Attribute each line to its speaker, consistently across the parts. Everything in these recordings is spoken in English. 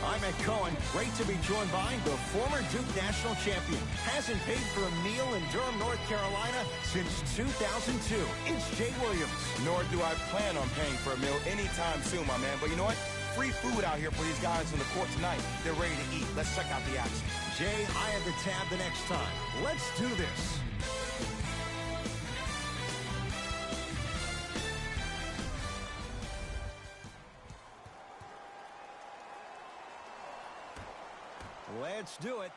Speaker 1: I'm Ed Cohen. Great to be joined by the former Duke national champion. Hasn't paid for a meal in Durham, North Carolina since 2002. It's Jay Williams.
Speaker 2: Nor do I plan on paying for a meal anytime soon, my man. But you know what? Free food out here for these guys in the court tonight. They're ready to eat. Let's check out the action.
Speaker 1: Jay, I have the tab the next time. Let's do this. Let's do it.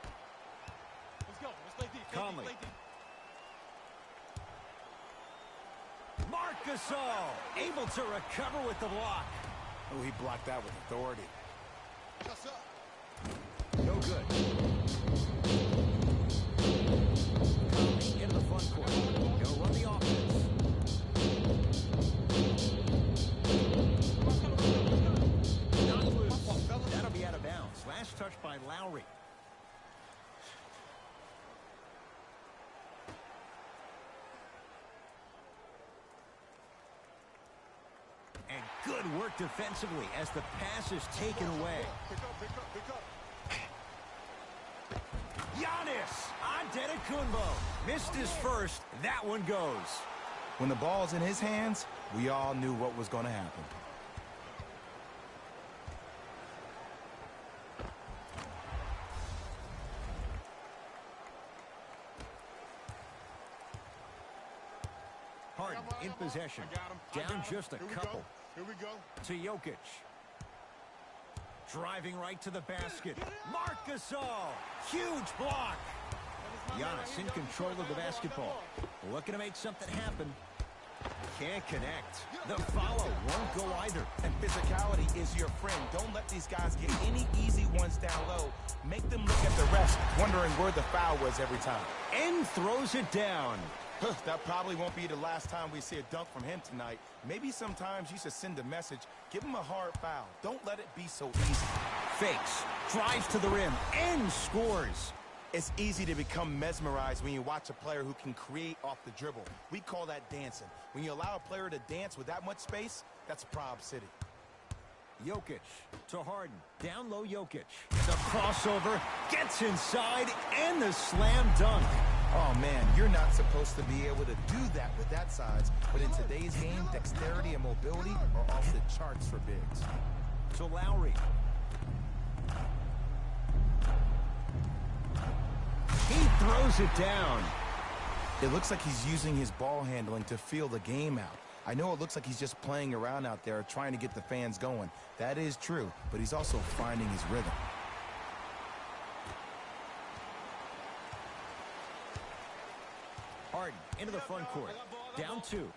Speaker 3: Let's go. Let's play deep.
Speaker 1: Conley. Marc Gasol able to recover with the block.
Speaker 2: Oh, he blocked that with authority.
Speaker 1: No good. Conley into the front court. Gonna run the offense. Not loose. That'll be out of bounds. Last touch by Lowry. And good work defensively as the pass is taken away.
Speaker 3: Pick up.
Speaker 1: Giannis Antetokounmpo missed his first. That one goes.
Speaker 2: When the ball's in his hands, we all knew what was going to happen.
Speaker 1: Harden in possession. Down just a couple.
Speaker 3: Here we go.
Speaker 1: To Jokic. Driving right to the basket. Marc Gasol. Huge block. Giannis in control of the basketball. Looking to make something happen. Can't connect. The follow won't go either.
Speaker 2: And physicality is your friend. Don't let these guys get any easy ones down low. Make them look at the refs, wondering where the foul was every time.
Speaker 1: And throws it down.
Speaker 2: That probably won't be the last time we see a dunk from him tonight. Maybe sometimes you should send a message. Give him a hard foul. Don't let it be so easy.
Speaker 1: Fakes. Drives to the rim. And scores.
Speaker 2: It's easy to become mesmerized when you watch a player who can create off the dribble. We call that dancing. When you allow a player to dance with that much space, that's Prob City.
Speaker 1: Jokic to Harden. Down low Jokic. The crossover. Gets inside. And the slam dunk.
Speaker 2: Oh, man, you're not supposed to be able to do that with that size. But in today's game, dexterity and mobility are off the charts for bigs.
Speaker 1: To Lowry. He throws it down.
Speaker 2: It looks like he's using his ball handling to feel the game out. I know it looks like he's just playing around out there trying to get the fans going. That is true, but he's also finding his rhythm.
Speaker 1: Harden into the front court. Down two.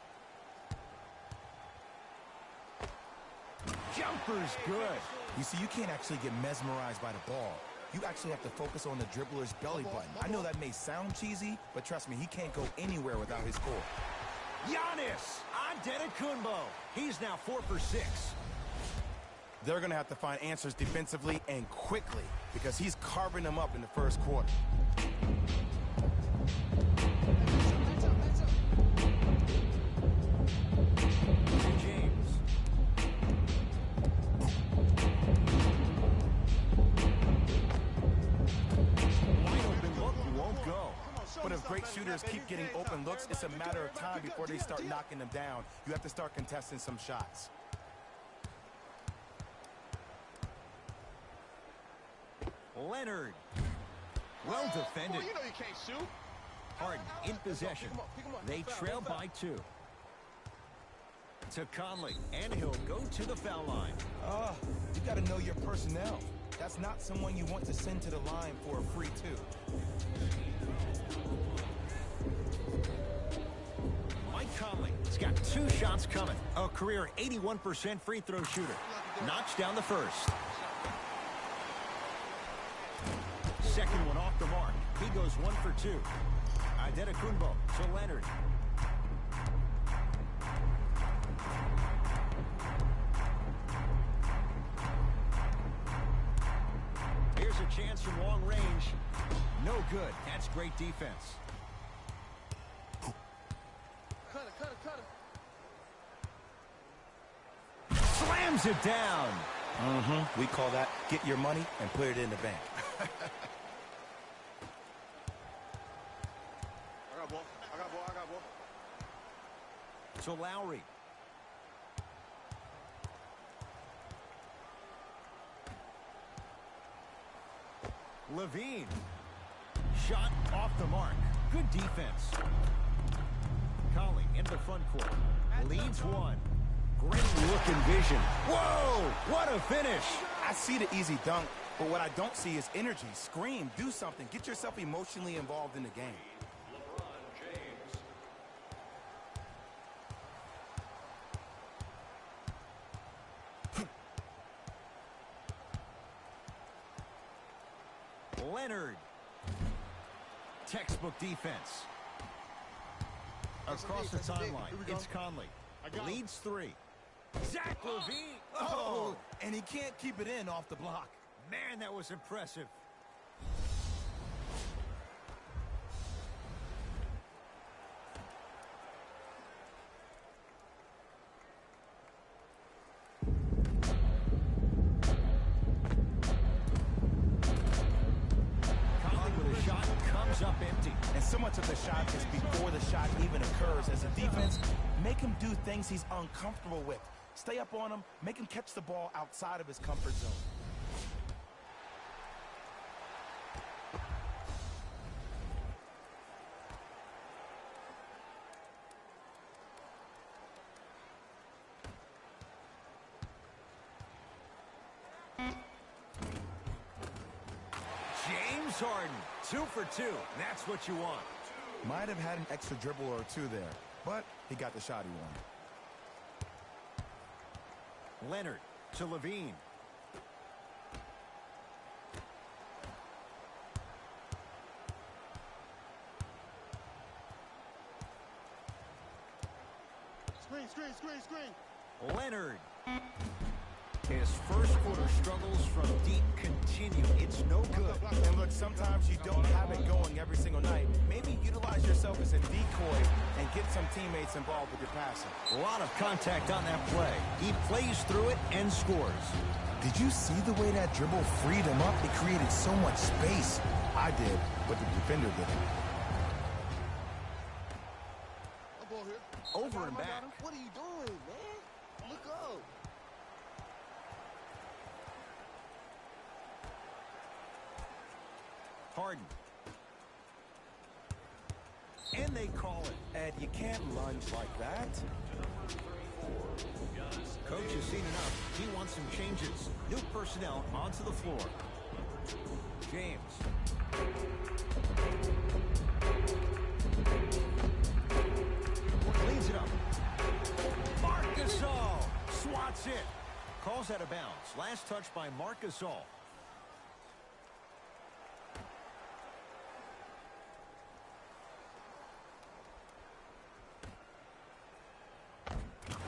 Speaker 1: Jumper's good.
Speaker 2: You see, you can't actually get mesmerized by the ball. You actually have to focus on the dribbler's belly button. I know that may sound cheesy, but trust me, he can't go anywhere without his core.
Speaker 1: Giannis Antetokounmpo. He's now 4 for 6.
Speaker 2: They're going to have to find answers defensively and quickly because he's carving them up in the first quarter. But if great shooters keep getting open looks, it's a matter of time before they start knocking them down. You have to start contesting some shots.
Speaker 1: Leonard. Well defended.
Speaker 3: You know you can't shoot.
Speaker 1: Harden in possession. They trail by 2. To Conley, and he'll go to the foul line.
Speaker 2: You got to know your personnel. That's not someone you want to send to the line for a free 2.
Speaker 1: Mike Conley has got 2 shots coming. A career 81% free throw shooter. Knocks down the first. Second one off the mark. He goes 1 for 2. Antetokounmpo to Leonard. Here's a chance from long range. No good. That's great defense.
Speaker 3: Cut it.
Speaker 1: Slams it down.
Speaker 2: We call that Get your money and put it in the bank.
Speaker 3: I got ball. I got ball. I got ball.
Speaker 1: To Lowry. Levine. Shot off the mark. Good defense. Collie into the front court. Leads one. Great looking vision. Whoa! What a finish!
Speaker 2: I see the easy dunk, but what I don't see is energy. Scream, do something. Get yourself emotionally involved in the game.
Speaker 1: Leonard. Textbook defense. Across the timeline, it's Conley. Leads three. Zach Levine. Oh,
Speaker 2: and he can't keep it in off the block.
Speaker 1: Man, that was impressive. Conley with a shot comes up empty.
Speaker 2: And so much of the shot is before the shot even occurs. As a defense, make him do things he's uncomfortable with. Stay up on him, make him catch the ball outside of his comfort zone.
Speaker 1: James Harden, 2 for 2. That's what you want.
Speaker 2: Might have had an extra dribble or two there, but he got the shot he wanted.
Speaker 1: Leonard to Levine.
Speaker 3: Screen, screen, screen, screen.
Speaker 1: Leonard. His first quarter struggles from deep continue. It's no good.
Speaker 2: And look, sometimes you don't have it going every single night. Maybe utilize yourself as a decoy and get some teammates involved with your passing.
Speaker 1: A lot of contact on that play. He plays through it and scores.
Speaker 2: Did you see the way that dribble freed him up? It created so much space. I did, but the defender didn't.
Speaker 3: I'm ball here.
Speaker 1: Over and back.
Speaker 3: What are you doing, man? Look up.
Speaker 1: Harden. And they call it.
Speaker 2: Ed, you can't lunge like that.
Speaker 1: Coach has seen enough. He wants some changes. New personnel onto the floor. James. Cleans it up. Marc Gasol swats it. Calls out of bounds. Last touch by Marc Gasol.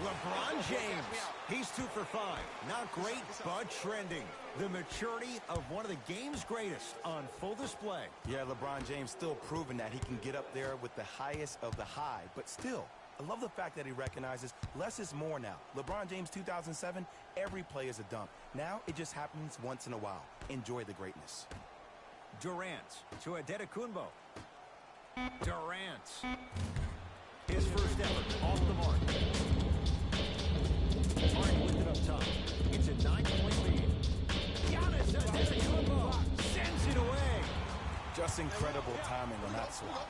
Speaker 1: LeBron James, he's 2 for 5. Not great, but trending. The maturity of one of the game's greatest on full display.
Speaker 2: Yeah, LeBron James still proving that he can get up there with the highest of the high. But still, I love the fact that he recognizes less is more now. LeBron James 2007, every play is a dunk. Now it just happens once in a while. Enjoy the greatness.
Speaker 1: Durant to Adetokunbo. Durant. His first effort off the mark. Harden with it up top. It's a 9-point lead. Giannis Adetokunbo sends it away.
Speaker 2: Just incredible timing on that swap.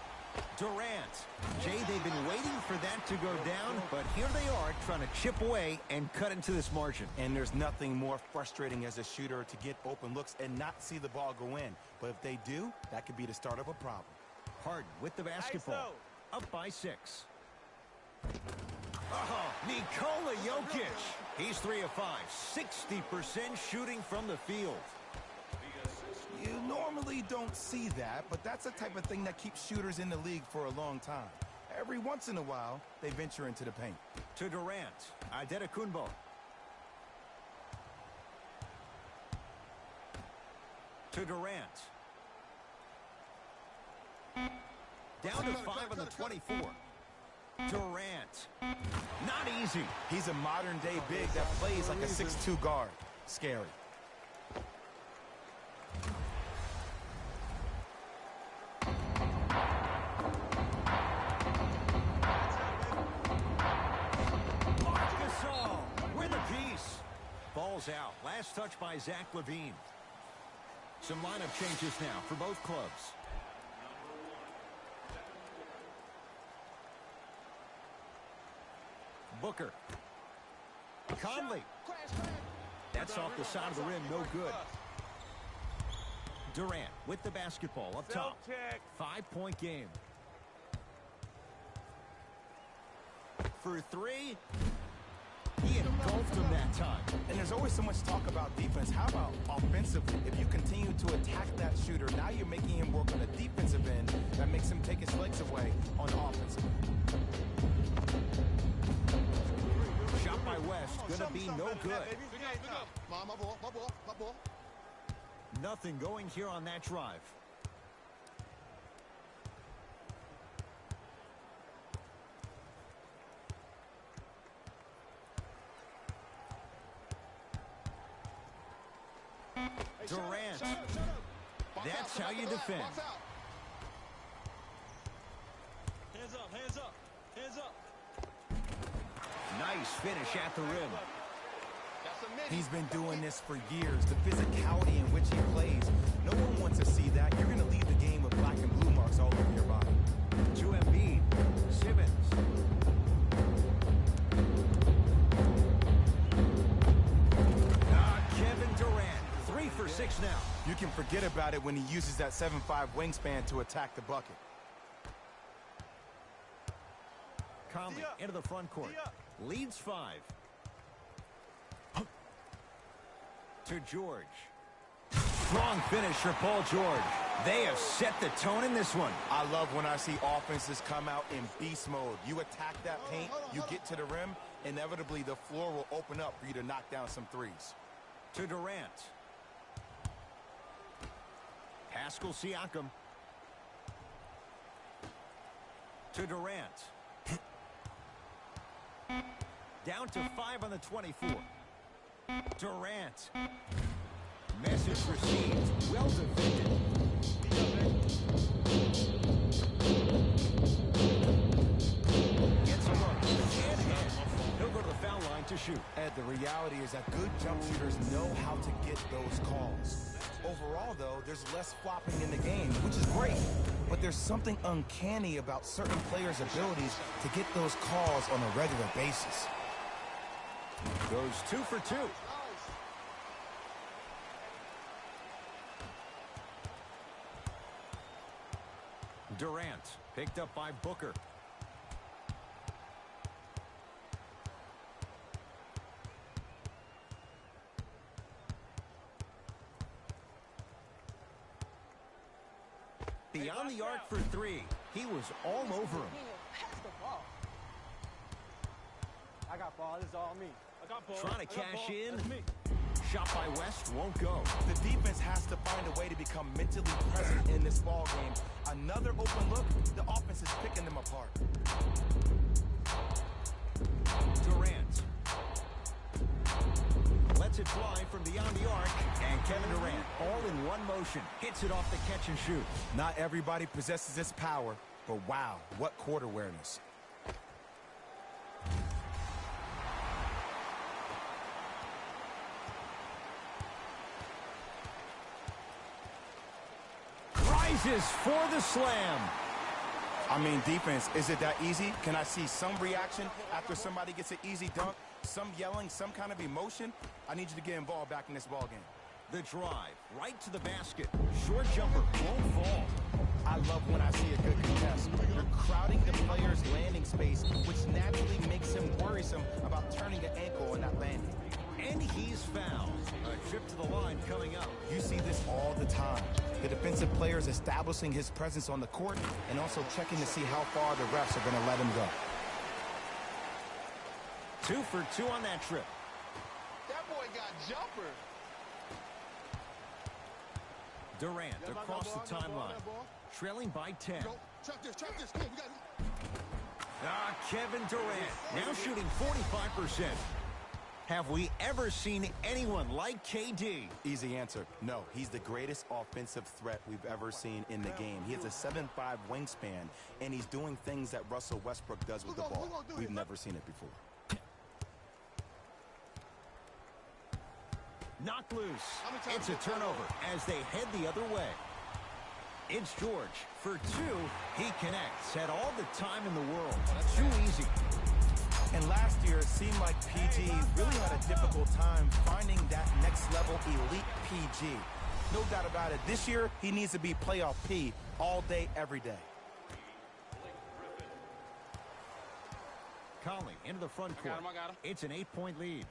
Speaker 1: Durant. Jay, they've been waiting for that to go down, but here they are trying to chip away and cut into this margin.
Speaker 2: And there's nothing more frustrating as a shooter to get open looks and not see the ball go in. But if they do, that could be the start of a problem.
Speaker 1: Harden with the basketball. Up by 6. Nikola Jokic. He's 3 of 5. 60% shooting from the field.
Speaker 2: You normally don't see that, but that's the type of thing that keeps shooters in the league for a long time. Every once in a while, they venture into the paint.
Speaker 1: To Durant. Adetokunbo. To Durant. Down to 5 on the 24. Durant. Not easy.
Speaker 2: He's a modern-day big that plays like a 6'2 guard. Scary.
Speaker 1: Last touch by Zach LaVine. Some lineup changes now for both clubs. Booker. Conley. That's off the side of the rim, no good. Durant with the basketball up top. 5-point game. For three. He engulfed him that time.
Speaker 2: And there's always so much talk about defense. How about offensively? If you continue to attack that shooter, now you're making him work on the defensive end. That makes him take his legs away on the offensive end.
Speaker 1: Shot by West, gonna be no good.
Speaker 3: My ball.
Speaker 1: Nothing going here on that drive. Durant. That's how you defend.
Speaker 4: Hands up, hands up, hands up.
Speaker 1: Nice finish at the rim.
Speaker 2: He's been doing this for years. The physicality in which he plays. No one wants to see that. You're going to leave the game with black and blue marks all over your body.
Speaker 1: To Embiid. Simmons. Kevin Durant. 3 for 6 now.
Speaker 2: You can forget about it when he uses that 7'5" wingspan to attack the bucket.
Speaker 1: Conley into the front court. Leads 5. To George. Strong finish for Paul George. They have set the tone in this one.
Speaker 2: I love when I see offenses come out in beast mode. You attack that paint, you get to the rim, inevitably the floor will open up for you to knock down some threes.
Speaker 1: To Durant. Pascal Siakam. To Durant. Down to 5 on the 24. Durant. Message received. Well defended. Gets a look. Can't hit. He'll go to the foul line to shoot.
Speaker 2: Ed, the reality is that good jump shooters know how to get those calls. Overall, though, there's less flopping in the game, which is great. But there's something uncanny about certain players' abilities to get those calls on a regular basis.
Speaker 1: Goes 2 for 2. Durant picked up by Booker. Beyond the arc for 3. He was all over him.
Speaker 4: I got ball. This is all me. I got ball.
Speaker 1: Trying to cash in. Shot by West won't go.
Speaker 2: The defense has to find a way to become mentally present in this ball game. Another open look, the offense is picking them apart.
Speaker 1: Durant. Lets it fly from beyond the arc. And Kevin Durant, all in one motion, hits it off the catch and shoot.
Speaker 2: Not everybody possesses this power, but wow, what court awareness.
Speaker 1: Rises for the slam.
Speaker 2: I mean, defense, is it that easy? Can I see some reaction after somebody gets an easy dunk? Some yelling, some kind of emotion? I need you to get involved back in this ball game.
Speaker 1: The drive, right to the basket. Short jumper, won't fall.
Speaker 2: I love when I see a good contest. You're crowding the player's landing space, which naturally makes him worrisome about turning an ankle on that landing.
Speaker 1: And he's fouled. A trip to the line coming up.
Speaker 2: You see this all the time. The defensive players establishing his presence on the court and also checking to see how far the refs are going to let him go.
Speaker 1: 2 for 2 on that trip.
Speaker 3: That boy got jumper.
Speaker 1: Durant across the timeline. Trailing by 10.
Speaker 3: Trap this. Come on, we got it.
Speaker 1: Kevin Durant now shooting 45%. Have we ever seen anyone like KD?
Speaker 2: Easy answer. No, he's the greatest offensive threat we've ever seen in the game. He has a 7'5" wingspan, and he's doing things that Russell Westbrook does with the ball. We've never seen it before.
Speaker 1: Knocked loose. It's a turnover as they head the other way. It's George for two. He connects. Had all the time in the world. Too easy.
Speaker 2: And last year, it seemed like PG really had a difficult time finding that next level elite PG. No doubt about it. This year, he needs to be playoff P all day, every day.
Speaker 1: Conley into the front court.
Speaker 4: I got him.
Speaker 1: It's an 8-point lead.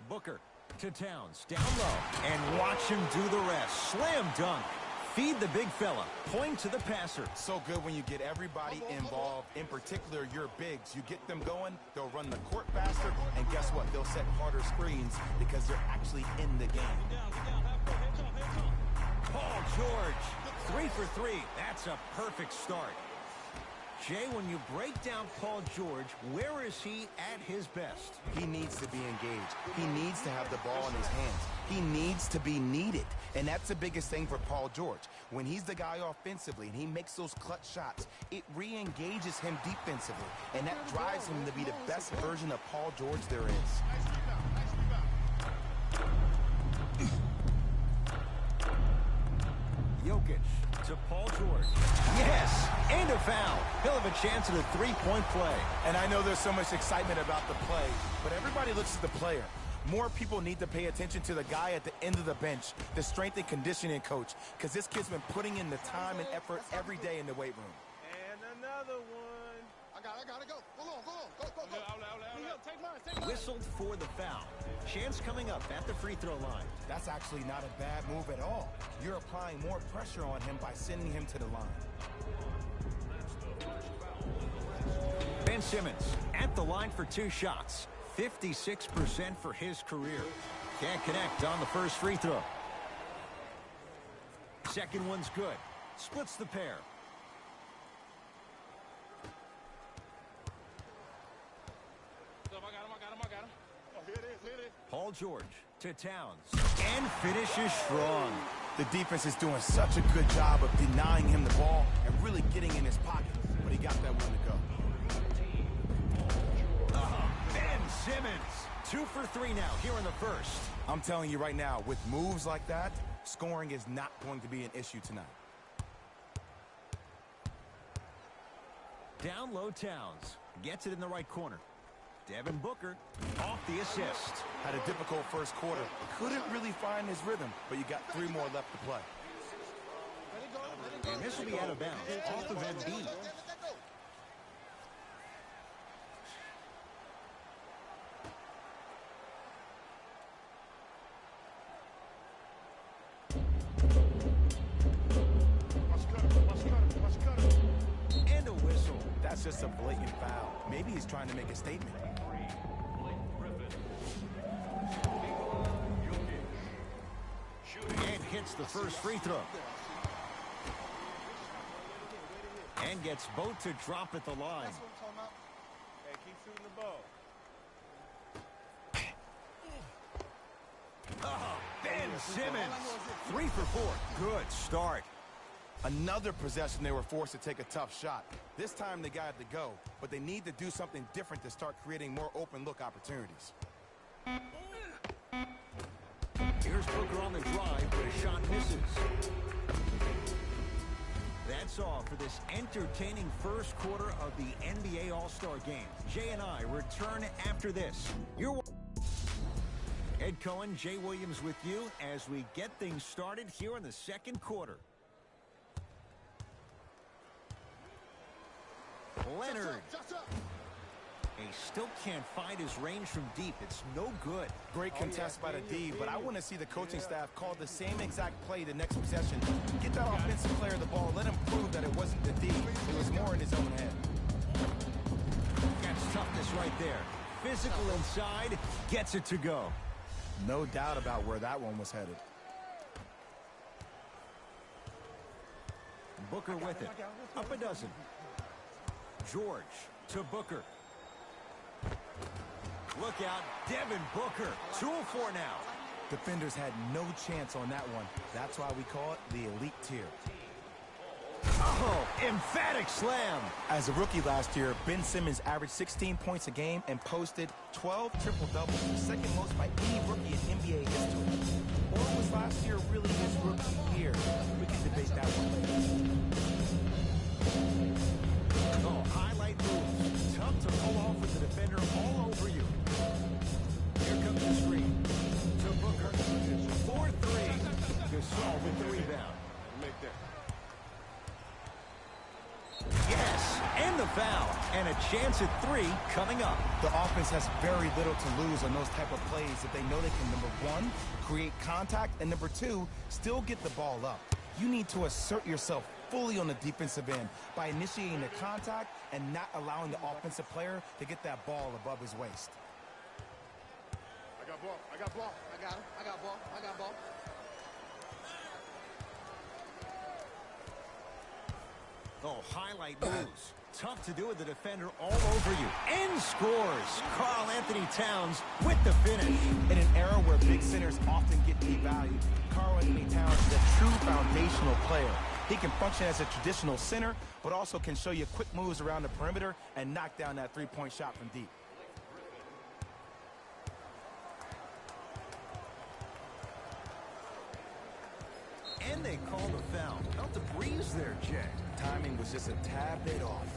Speaker 1: Booker to Towns. Down low. And watch him do the rest. Slam dunk. Feed the big fella. Point to the passer.
Speaker 2: So good when you get everybody involved, in particular your bigs. You get them going, they'll run the court faster, and guess what? They'll set harder screens because they're actually in the game.
Speaker 1: Paul George, 3 for 3. That's a perfect start. Jay, when you break down Paul George, where is he at his best?
Speaker 2: He needs to be engaged. He needs to have the ball in his hands. He needs to be needed. And that's the biggest thing for Paul George. When he's the guy offensively and he makes those clutch shots, it re-engages him defensively. And that drives him to be the best version of Paul George there is.
Speaker 1: Jokic to Paul George. Yes, and a foul. He'll have a chance at a three-point play.
Speaker 2: And I know there's so much excitement about the play, but everybody looks at the player. More people need to pay attention to the guy at the end of the bench, the strength and conditioning coach, because this kid's been putting in the time and effort every day in the weight room.
Speaker 4: And another one.
Speaker 3: I gotta go. Go on. Go.
Speaker 4: Take mine.
Speaker 1: Whistled for the foul. Chance coming up at the free throw line.
Speaker 2: That's actually not a bad move at all. You're applying more pressure on him by sending him to the line.
Speaker 1: Ben Simmons at the line for 2 shots. 56% for his career. Can't connect on the first free throw. Second one's good. Splits the pair.
Speaker 4: I got him. Oh, here it is.
Speaker 1: Paul George to Towns. And finishes strong.
Speaker 2: The defense is doing such a good job of denying him the ball and really getting in his pocket, but he got that one to go.
Speaker 1: Ben Simmons. 2 for 3 now here in the first.
Speaker 2: I'm telling you right now, with moves like that, scoring is not going to be an issue tonight.
Speaker 1: Down low Towns. Gets it in the right corner. Devin Booker off the assist.
Speaker 2: Had a difficult first quarter. Couldn't really find his rhythm, but you got 3 more left to play.
Speaker 1: And this will be out of bounds off of Embiid. And a whistle.
Speaker 2: That's just a blatant foul. Maybe he's trying to make a statement.
Speaker 1: And hits the first free throw. And gets both to drop at the line.
Speaker 4: Hey, keep shooting the ball.
Speaker 1: Ben Simmons. 3 for 4. Good start.
Speaker 2: Another possession they were forced to take a tough shot. This time they got to go, but they need to do something different to start creating more open look opportunities.
Speaker 1: Here's Booker on the drive, but a shot misses. That's all for this entertaining first quarter of the NBA All-Star Game. Jay and I return after this. Ed Cohen, Jay Williams with you as we get things started here in the second quarter. Leonard. He still can't find his range from deep. It's no good.
Speaker 2: Great contest by the D, but I want to see the coaching staff call the same exact play the next possession. Get that offensive player the ball. Let him prove that it wasn't the D. It was more in his own head.
Speaker 1: That's toughness right there. Physical inside, gets it to go.
Speaker 2: No doubt about where that one was headed.
Speaker 1: Booker with it. Up a dozen. George to Booker. Look out, Devin Booker. 2-4 now.
Speaker 2: Defenders had no chance on that one. That's why we call it the elite tier.
Speaker 1: Oh, emphatic slam.
Speaker 2: As a rookie last year, Ben Simmons averaged 16 points a game and posted 12 triple-doubles, the second most by any rookie in NBA history. Or was last year really his rookie year? We can debate that one later.
Speaker 1: Oh, highlight moves. Tough to pull off with the defender all over you. Here comes the screen. To Booker. 4-3. Gasol with the rebound.
Speaker 3: Make that.
Speaker 1: Yes, and the foul. And a chance at 3 coming up.
Speaker 2: The offense has very little to lose on those type of plays if they know they can, number one, create contact, and number two, still get the ball up. You need to assert yourself fully on the defensive end by initiating the contact and not allowing the offensive player to get that ball above his waist.
Speaker 3: I got ball. I got ball. I got him. I got ball. I got ball.
Speaker 1: Oh, highlight moves. Tough to do with the defender all over you. And scores. Karl Anthony Towns with the finish.
Speaker 2: In an era where big centers often get devalued, Karl Anthony Towns is a true foundational player. He can function as a traditional center, but also can show you quick moves around the perimeter and knock down that three-point shot from deep.
Speaker 1: And they called a foul. Felt the breeze there, Jay.
Speaker 2: Timing was just a tad bit off.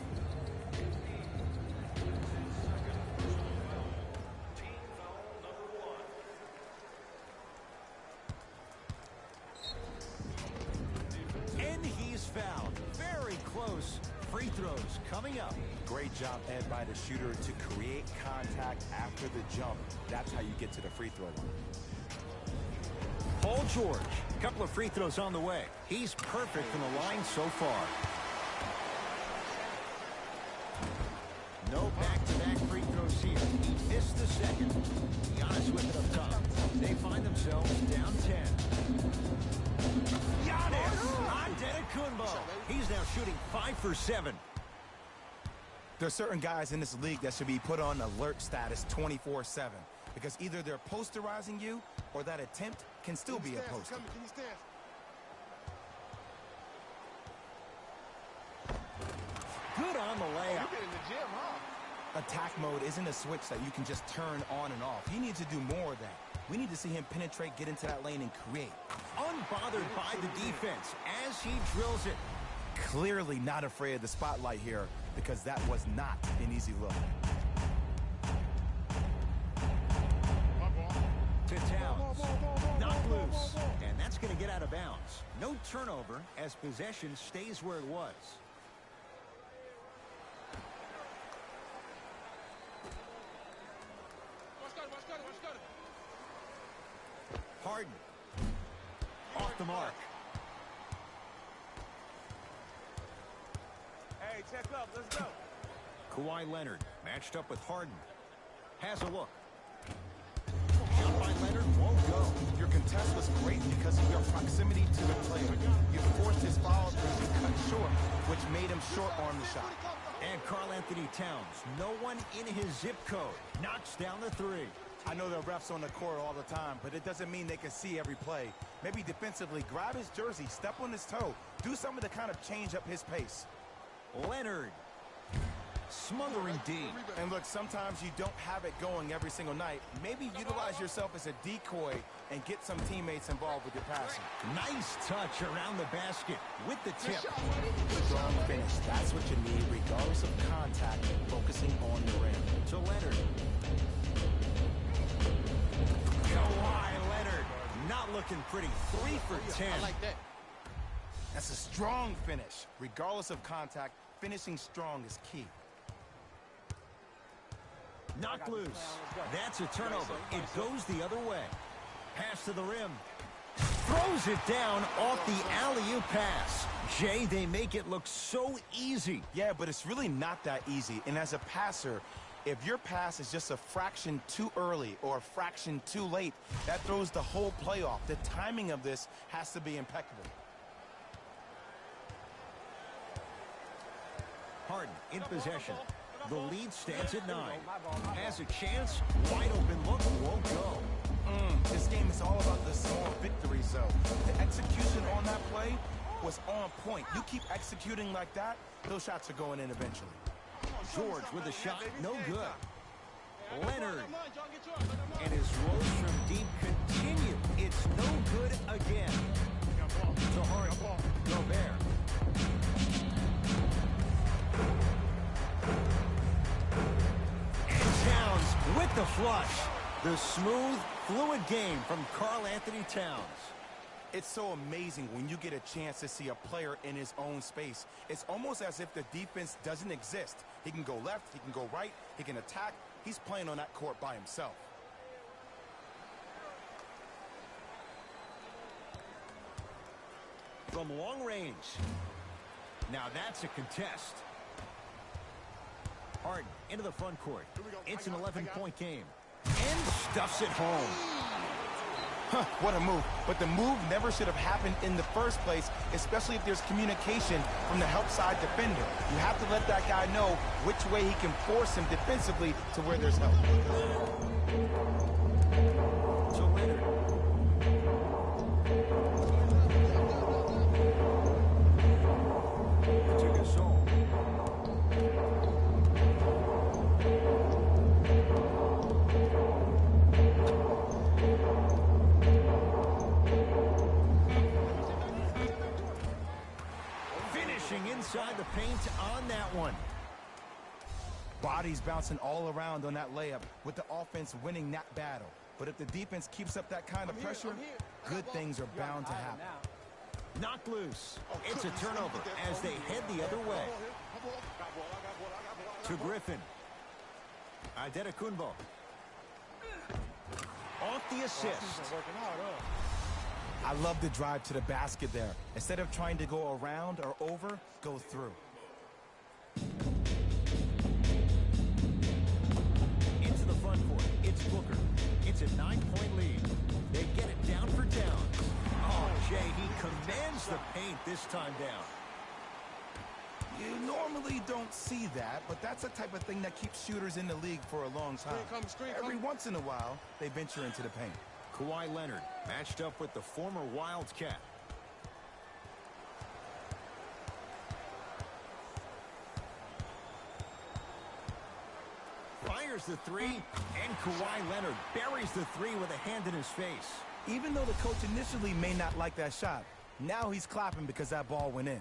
Speaker 1: And he's fouled. Very close. Free throws coming up.
Speaker 2: Great job, Ed, by the shooter to create contact after the jump. That's how you get to the free throw line.
Speaker 1: Paul George, a couple of free throws on the way. He's perfect from the line so far. No back-to-back free throws here. He missed the second. Giannis with it up top. They find themselves down 10. Giannis! Antetokounmpo. He's now shooting 5 for 7.
Speaker 2: There are certain guys in this league that should be put on alert status 24/7 because either they're posterizing you or that attempt can still be a poster.
Speaker 1: Good on the layup.
Speaker 3: You're in the gym, huh?
Speaker 2: Attack mode isn't a switch that you can just turn on and off. He needs to do more of that. We need to see him penetrate, get into that lane, and create.
Speaker 1: Unbothered by the defense as he drills it.
Speaker 2: Clearly not afraid of the spotlight here because that was not an easy look.
Speaker 1: To Towns. Knocked loose. And that's going to get out of bounds. No turnover as possession stays where it was. Harden. Off the mark.
Speaker 4: Hey, check up. Let's go.
Speaker 1: Kawhi Leonard matched up with Harden. Has a look. Shot by Leonard won't go.
Speaker 2: Your contest was great because of your proximity to the player. You forced his follow-through to cut short, which made him short-arm the shot.
Speaker 1: And Karl Anthony Towns, no one in his zip code, knocks down the 3.
Speaker 2: I know there are refs on the court all the time, but it doesn't mean they can see every play. Maybe defensively, grab his jersey, step on his toe, do something to kind of change up his pace.
Speaker 1: Leonard. Smothering D.
Speaker 2: And look, sometimes you don't have it going every single night. Maybe utilize yourself as a decoy and get some teammates involved with your passing.
Speaker 1: Nice touch around the basket with the tip.
Speaker 2: Strong finish. That's what you need, regardless of contact, focusing on the rim.
Speaker 1: To Leonard. Kawhi Leonard. Not looking pretty. 3 for 10.
Speaker 3: I like that.
Speaker 2: That's a strong finish. Regardless of contact, finishing strong is key.
Speaker 1: Knocked loose. That's a turnover. It goes the other way. Pass to the rim. Throws it down off the alley-oop pass. Jay, they make it look so easy.
Speaker 2: Yeah, but it's really not that easy. And as a passer, if your pass is just a fraction too early or a fraction too late, that throws the whole play off. The timing of this has to be impeccable.
Speaker 1: Harden in possession. The lead stands at 9. Has a chance. Wide open look. Won't go.
Speaker 2: This game is all about the small victories, though. The execution on that play was on point. You keep executing like that, those shots are going in eventually.
Speaker 1: George with a shot, no good. Leonard. And his rolls from deep continue. It's no good again. To Hart. Gobert. And Towns with the flush. The smooth, fluid game from Karl Anthony Towns.
Speaker 2: It's so amazing when you get a chance to see a player in his own space. It's almost as if the defense doesn't exist. He can go left, he can go right, he can attack. He's playing on that court by himself.
Speaker 1: From long range. Now that's a contest. Harden into the front court. It's an 11-point game. And stuffs it home.
Speaker 2: What a move. But the move never should have happened in the first place, especially if there's communication from the help side defender. You have to let that guy know which way he can force him defensively to where there's help.
Speaker 1: To Leonard. To Gasol. Inside the paint on that one.
Speaker 2: Bodies bouncing all around on that layup with the offense winning that battle. But if the defense keeps up that kind of pressure, good things are bound to happen.
Speaker 1: Knocked loose. It's a turnover as they head the other way. To Griffin. Adetokunbo. Off the assist.
Speaker 2: I love the drive to the basket there. Instead of trying to go around or over, go through.
Speaker 1: Into the front court. It's Booker. It's a 9-point lead. They get it down for Towns. Oh, Jay, he commands the paint this time down.
Speaker 2: You normally don't see that, but that's the type of thing that keeps shooters in the league for a long time. Every once in a while, they venture into the paint.
Speaker 1: Kawhi Leonard matched up with the former Wildcat. Fires the three, and Kawhi Leonard buries the three with a hand in his face.
Speaker 2: Even though the coach initially may not like that shot, now he's clapping because that ball went in.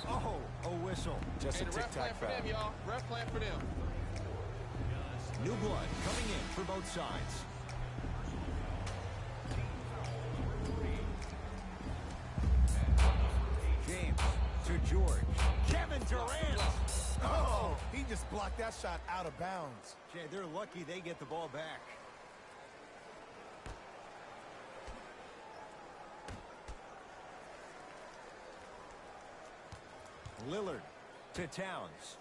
Speaker 1: Oh, a whistle.
Speaker 2: Just a tic-tac foul.
Speaker 3: Ref plan for them.
Speaker 1: New blood coming in for both sides. James to George. Kevin Durant.
Speaker 2: Oh, he just blocked that shot out of bounds.
Speaker 1: Jay, they're lucky they get the ball back. Lillard to Towns.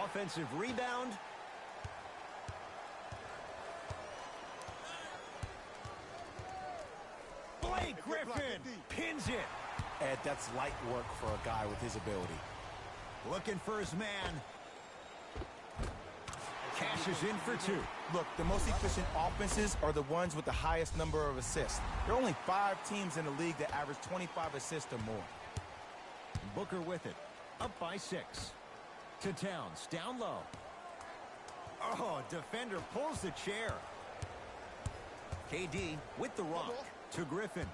Speaker 1: Offensive rebound. Blake Griffin pins it.
Speaker 2: Ed, that's light work for a guy with his ability.
Speaker 1: Looking for his man. Cashes in for two.
Speaker 2: Look, the most efficient offenses are the ones with the highest number of assists. There are only 5 teams in the league that average 25 assists or more.
Speaker 1: Booker with it. Up by 6. To Towns. Down low. Oh, defender pulls the chair. KD with the rock. To Griffin.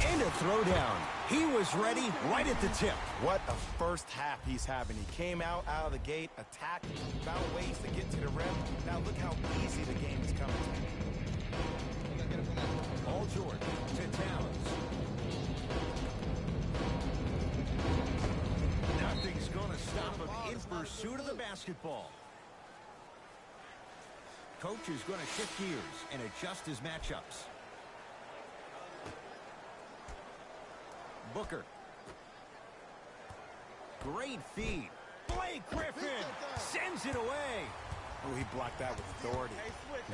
Speaker 1: And a throwdown. He was ready right at the tip.
Speaker 2: What a first half he's having. He came out of the gate, attacked, found ways to get to the rim. Now look how easy the game is coming to.
Speaker 1: Paul George to Towns. Nothing's going to stop him in pursuit of the basketball. Coach is going to shift gears and adjust his matchups. Booker. Great feed. Blake Griffin sends it away.
Speaker 2: Ooh, he blocked that with authority.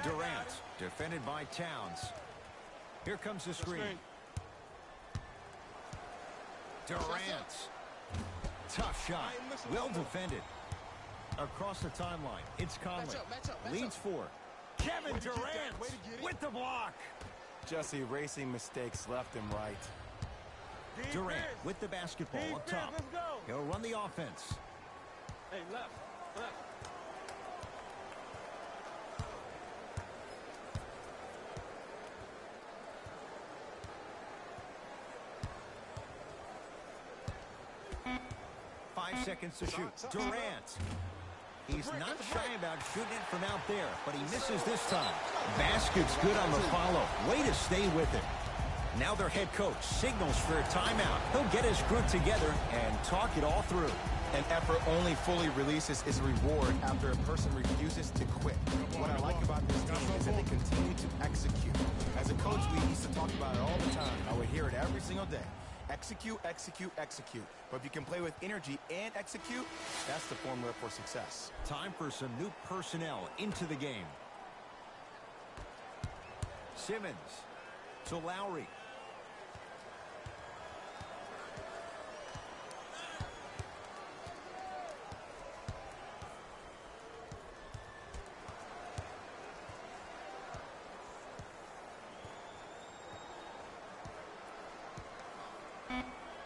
Speaker 1: Durant, defended by Towns. Here comes the screen. Durant. Tough shot. Well defended. Across the timeline, it's Conley. Leads 4. Kevin Durant with the block.
Speaker 2: Just erasing mistakes left and right.
Speaker 1: Durant with the basketball up top. He'll run the offense.
Speaker 4: Hey, left.
Speaker 1: 5 seconds to shoot. Durant. He's not shy about shooting it from out there, but he misses this time. Basket's good on the follow. Way to stay with it. Now their head coach signals for a timeout. He'll get his group together and talk it all through.
Speaker 2: An effort only fully releases its reward after a person refuses to quit. What I like about this team is that they continue to execute. As a coach, we used to talk about it all the time. I would hear it every single day. Execute, execute, execute. But if you can play with energy and execute, that's the formula for success.
Speaker 1: Time for some new personnel into the game. Simmons to Lowry.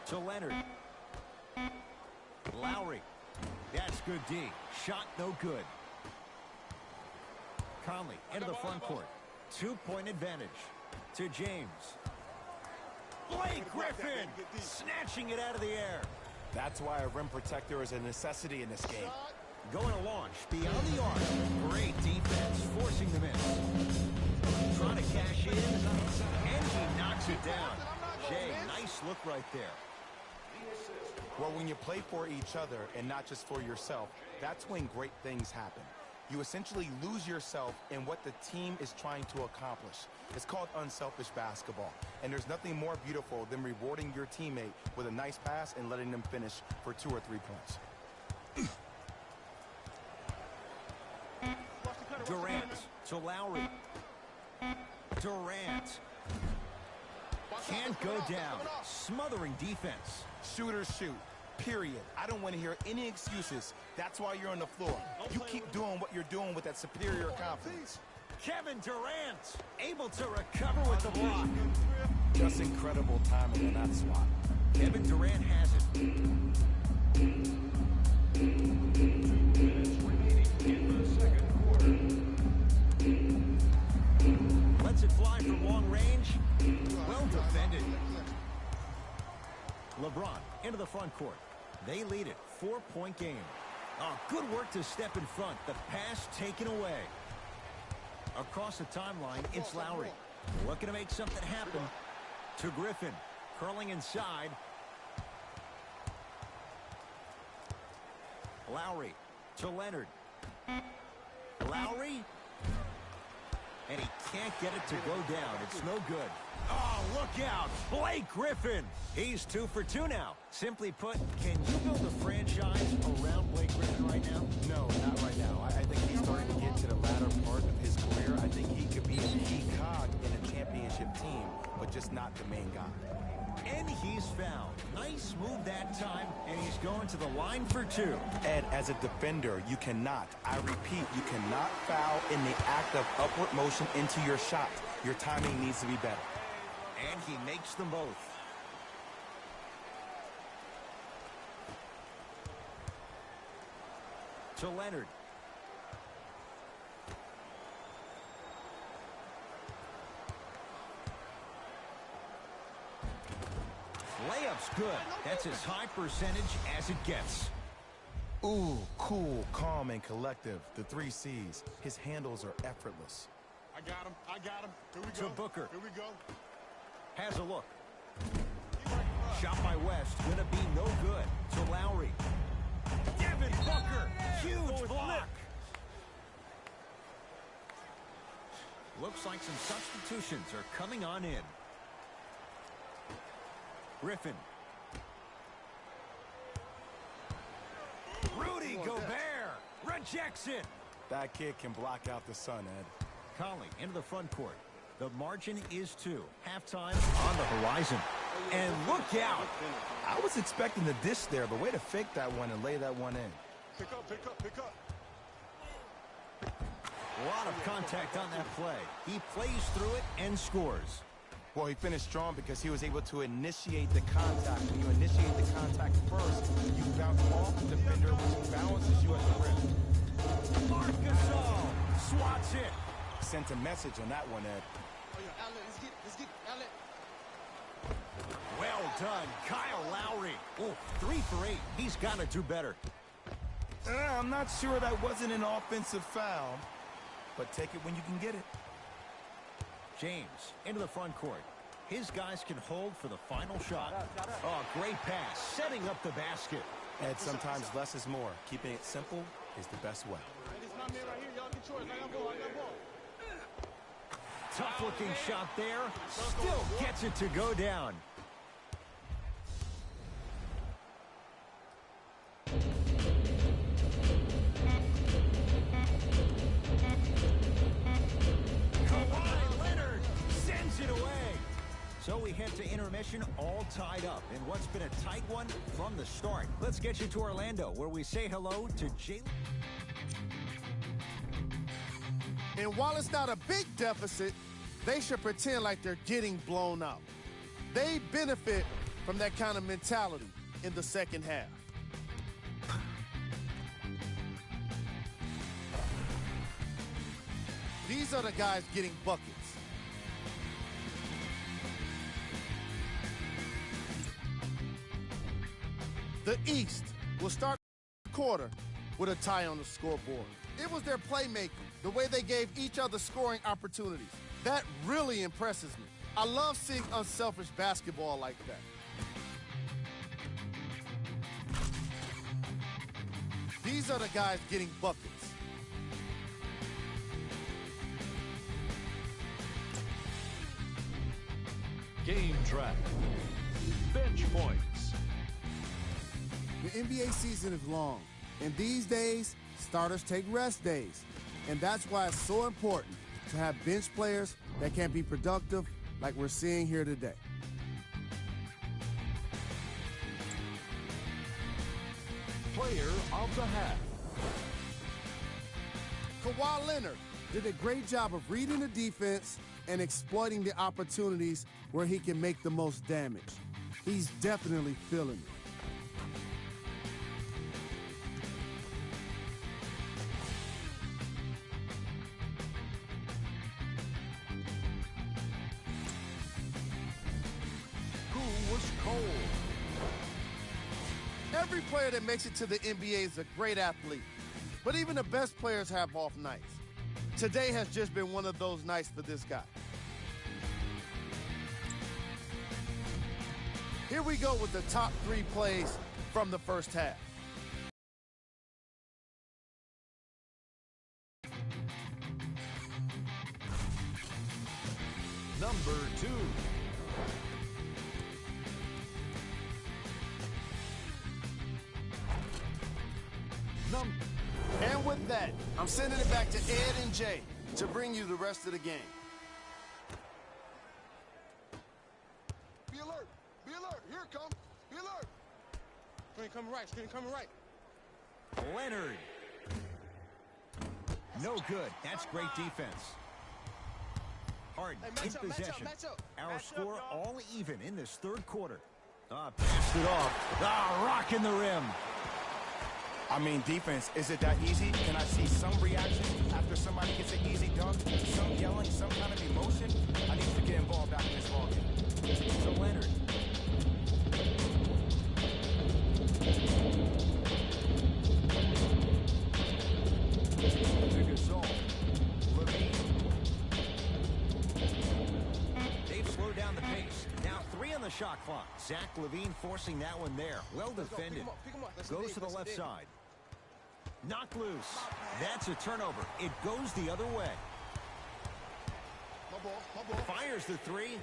Speaker 1: To Leonard. Lowry. That's good D. Shot no good. Conley into the front court. 2-point advantage to James. Blake Griffin snatching it out of the air.
Speaker 2: That's why a rim protector is a necessity in this game.
Speaker 1: Going to launch beyond the arc. Great defense, forcing the miss. Trying to cash in, and he knocks it down. Jay, nice look right there.
Speaker 2: Well, when you play for each other and not just for yourself, that's when great things happen. You essentially lose yourself in what the team is trying to accomplish. It's called unselfish basketball. And there's nothing more beautiful than rewarding your teammate with a nice pass and letting them finish for 2 or 3 points.
Speaker 1: Durant to Lowry. Durant. Can't go down. Smothering defense.
Speaker 2: Shooters shoot. Period. I don't want to hear any excuses. That's why you're on the floor. You keep doing what you're doing with that superior confidence.
Speaker 1: Kevin Durant able to recover with the block.
Speaker 2: Just incredible timing on that swat.
Speaker 1: Kevin Durant has it.
Speaker 5: Minutes remaining in the second quarter.
Speaker 1: Lets it fly from long range. Well defended. LeBron into the front court. They lead it. 4-point game. Oh, good work to step in front. The pass taken away. Across the timeline, it's Lowry. Looking to make something happen. To Griffin. Curling inside. Lowry to Leonard. Lowry. And he can't get it to go down. It's no good. Oh, look out. Blake Griffin. He's 2 for 2 now. Simply put, can you build a franchise around Blake Griffin right now?
Speaker 2: No, not right now. I think he's starting to get to the latter part of his career. I think he could be a key cog in a championship team, but just not the main guy.
Speaker 1: And he's fouled. Nice move that time, and he's going to the line for 2.
Speaker 2: Ed, as a defender, you cannot, I repeat, you cannot foul in the act of upward motion into your shot. Your timing needs to be better.
Speaker 1: And he makes them both. To Leonard. Layup's good. That's as high percentage as it gets.
Speaker 2: Ooh, cool, calm, and collective. The 3 C's. His handles are effortless.
Speaker 3: I got him. Here we go.
Speaker 1: To Booker.
Speaker 3: Here we go.
Speaker 1: Has a look. Shot by West. Gonna be no good. To Lowry. Devin Booker. Huge block. Looks like some substitutions are coming on in. Griffin. Rudy Gobert rejects it.
Speaker 2: That kid can block out the sun, Ed.
Speaker 1: Conley into the front court. The margin is 2. Halftime on the horizon. And look out.
Speaker 2: I was expecting the dish there, but way to fake that one and lay that one in.
Speaker 3: Pick up, pick up, pick up.
Speaker 1: A lot of contact on that play. He plays through it and scores.
Speaker 2: Well, he finished strong because he was able to initiate the contact. When you initiate the contact first, you bounce off the defender, which balances you at the rim.
Speaker 1: Marc Gasol swats it.
Speaker 2: Sent a message on that one, Ed.
Speaker 3: Oh, yeah, outlet, let's get it, outlet.
Speaker 1: Well done, Kyle Lowry. Oh, 3 for 8. He's got to do better.
Speaker 2: I'm not sure that wasn't an offensive foul, but take it when you can get it.
Speaker 1: James into the front court. His guys can hold for the final shot. Oh, great pass, setting up the basket.
Speaker 2: Ed, sometimes less is more. Keeping it simple is the best way.
Speaker 3: Hey, this is my man right here. Y'all get yours. I got ball, I got ball.
Speaker 1: Tough-looking shot there. Still gets it to go down. Kawhi Leonard sends it away. So we head to intermission all tied up in what's been a tight one from the start. Let's get you to Orlando, where we say hello to Jalen.
Speaker 6: And while it's not a big deficit, they should pretend like they're getting blown out. They benefit from that kind of mentality in the second half. These are the guys getting buckets. The East will start the quarter with a tie on the scoreboard. It was their playmaking, the way they gave each other scoring opportunities. That really impresses me. I love seeing unselfish basketball like that. These are the guys getting buckets.
Speaker 5: Game track. Bench points.
Speaker 6: The NBA season is long, and these days, starters take rest days. And that's why it's so important to have bench players that can be productive like we're seeing here today.
Speaker 5: Player of the half.
Speaker 6: Kawhi Leonard did a great job of reading the defense and exploiting the opportunities where he can make the most damage. He's definitely feeling it. Every player that makes it to the NBA is a great athlete, but even the best players have off nights. Today has just been one of those nights for this guy. Here we go with the top 3 plays from the first half.
Speaker 5: Number 2.
Speaker 6: And with that, I'm sending it back to Ed and Jay to bring you the rest of the game.
Speaker 3: Be alert. Be alert. Here it comes. Be alert. Screen coming right. Screen coming right.
Speaker 1: Leonard. No good. That's great defense. Harden in possession. Our score all even in this third quarter. Passed it off. Rocking the rim.
Speaker 2: I mean, defense, is it that easy? Can I see some reaction after somebody gets an easy dunk? Some yelling, some kind of emotion? I need to get involved back in this ballgame.
Speaker 1: So Leonard. To Gasol. Levine. They've slowed down the pace. Now 3 on the shot clock. Zach LaVine forcing that one there. Well defended. Goes to the left side. Knocked loose. That's a turnover. It goes the other way.
Speaker 3: My ball.
Speaker 1: Fires the 3.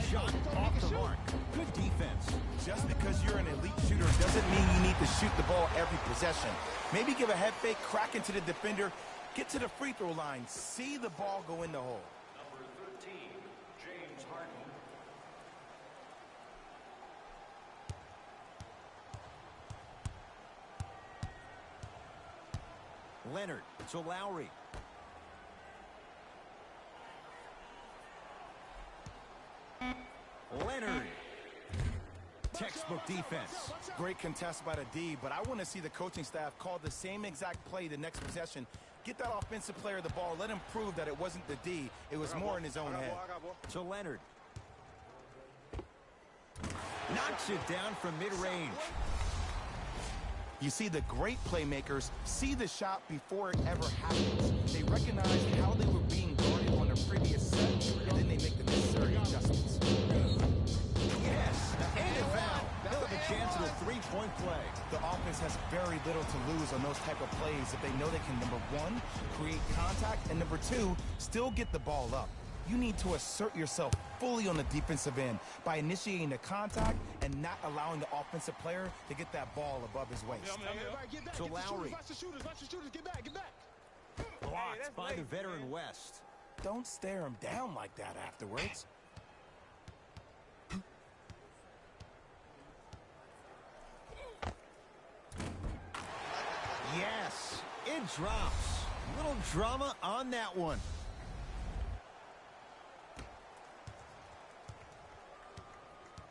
Speaker 1: Shot off the mark. Good defense.
Speaker 2: Just because you're an elite shooter doesn't mean you need to shoot the ball every possession. Maybe give a head fake, crack into the defender, Get to the free throw line. See the ball go in the hole.
Speaker 5: Number 13, James Harden.
Speaker 1: Leonard to Lowry. Leonard. Textbook defense.
Speaker 2: Great contest by the D, but I want to see the coaching staff call the same exact play the next possession. Get that offensive player the ball. Let him prove that it wasn't the D. It was more in his own head.
Speaker 1: To Leonard. Knocks it down from mid-range.
Speaker 2: You see, the great playmakers see the shot before it ever happens. They recognize how they were being guarded on the previous set, and then they make the necessary adjustments.
Speaker 1: Yes, and a foul. They'll have a chance at a three-point play.
Speaker 2: The offense has very little to lose on those type of plays if they know they can, number one, create contact, and number two, still get the ball up. You need to assert yourself fully on the defensive end by initiating the contact and not allowing the offensive player to get that ball above his waist.
Speaker 1: To Lowry.
Speaker 3: Watch the shooters, get back, get back.
Speaker 1: Blocked by the veteran West.
Speaker 2: Don't stare him down like that afterwards.
Speaker 1: Yes, it drops. Little drama on that one.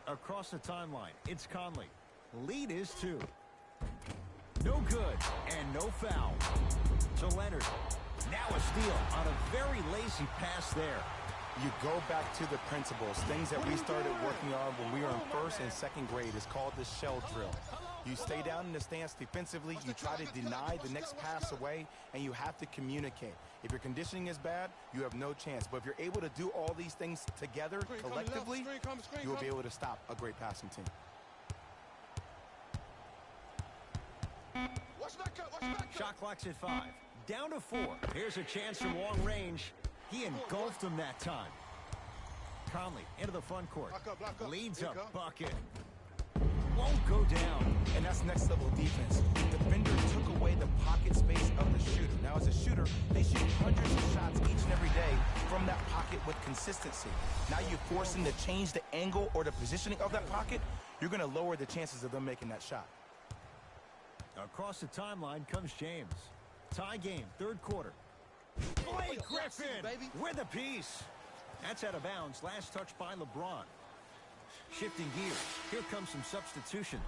Speaker 1: Across the timeline, it's Conley. Lead is 2. No good, and no foul. To Leonard. Now a steal on a very lazy pass there.
Speaker 2: You go back to the principles, things that we started working on when we were in first and second grade. Is called the shell drill. You stay down in the stance defensively, you try to deny the next pass away, and you have to communicate. If your conditioning is bad, you have no chance. But if you're able to do all these things together, collectively, you will be able to stop a great passing team.
Speaker 1: Shot clock's at 5. Down to 4. Here's a chance from long range. He engulfed him that time. Conley into the front court. Leads a bucket. Won't go down.
Speaker 2: And that's next level defense. The defender took away the pocket space of the shooter. Now as a shooter, they shoot hundreds of shots each and every day from that pocket with consistency. Now you force them to change the angle or the positioning of that pocket, you're going to lower the chances of them making that shot.
Speaker 1: Across the timeline comes James. Tie game, third quarter. Blake Griffin with a piece. That's out of bounds. Last touch by LeBron. Shifting gears. Here comes some substitutions.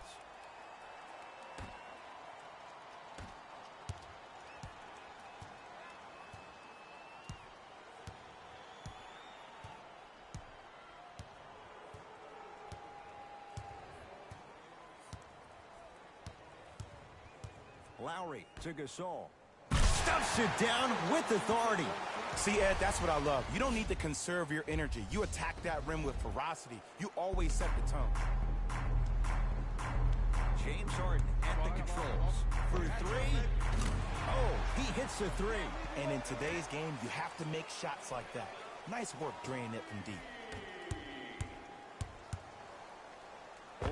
Speaker 1: Lowry to Gasol. Stuffs it down with authority.
Speaker 2: See, Ed, that's what I love. You don't need to conserve your energy. You attack that rim with ferocity. You always set the tone.
Speaker 1: James Harden at the controls. For 3. Oh, he hits the 3.
Speaker 2: And in today's game, you have to make shots like that. Nice work draining it from deep.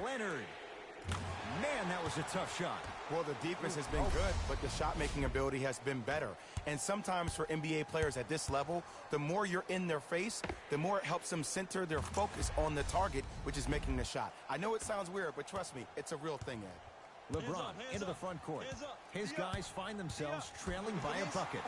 Speaker 1: Leonard. Man, that was a tough shot.
Speaker 2: Well, the defense has been good, but the shot-making ability has been better. And sometimes for NBA players at this level, the more you're in their face, the more it helps them center their focus on the target, which is making the shot. I know it sounds weird, but trust me, it's a real thing, Ed.
Speaker 1: LeBron into the front court. His guys find themselves trailing by a bucket.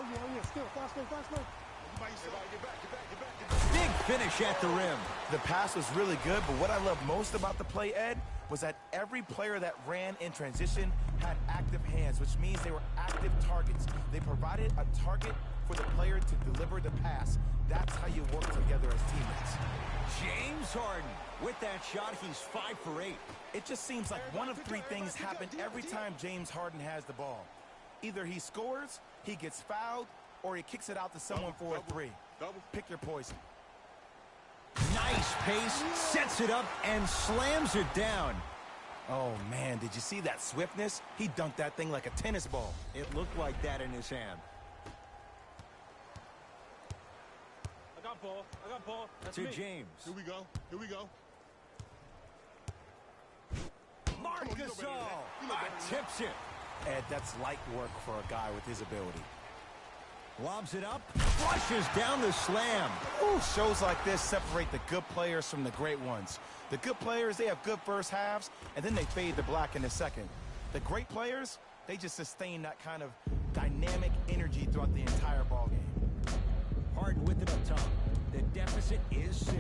Speaker 1: Big finish at the rim.
Speaker 2: The pass was really good, but what I love most about the play, Ed, was that every player that ran in transition had active hands, which means they were active targets. They provided a target for the player to deliver the pass. That's how you work together as teammates.
Speaker 1: James Harden. With that shot, he's 5 for 8.
Speaker 2: It just seems like one of 3 things happen every time James Harden has the ball. Either he scores, he gets fouled, or he kicks it out to someone for a 3. Pick your poison.
Speaker 1: Nice pace, sets it up, and slams it down.
Speaker 2: Oh, man, did you see that swiftness? He dunked that thing like a tennis ball.
Speaker 1: It looked like that in his hand.
Speaker 4: I got ball. That's
Speaker 1: To
Speaker 4: me.
Speaker 1: James.
Speaker 3: Here we go.
Speaker 1: Marc Gasol tips it.
Speaker 2: Ed, that's light work for a guy with his ability.
Speaker 1: Lobs it up, flushes down the slam.
Speaker 2: Ooh, shows like this separate the good players from the great ones. The good players, they have good first halves, and then they fade to black in the second. The great players, they just sustain that kind of dynamic energy throughout the entire ballgame.
Speaker 1: Harden with it up top. The deficit is 6.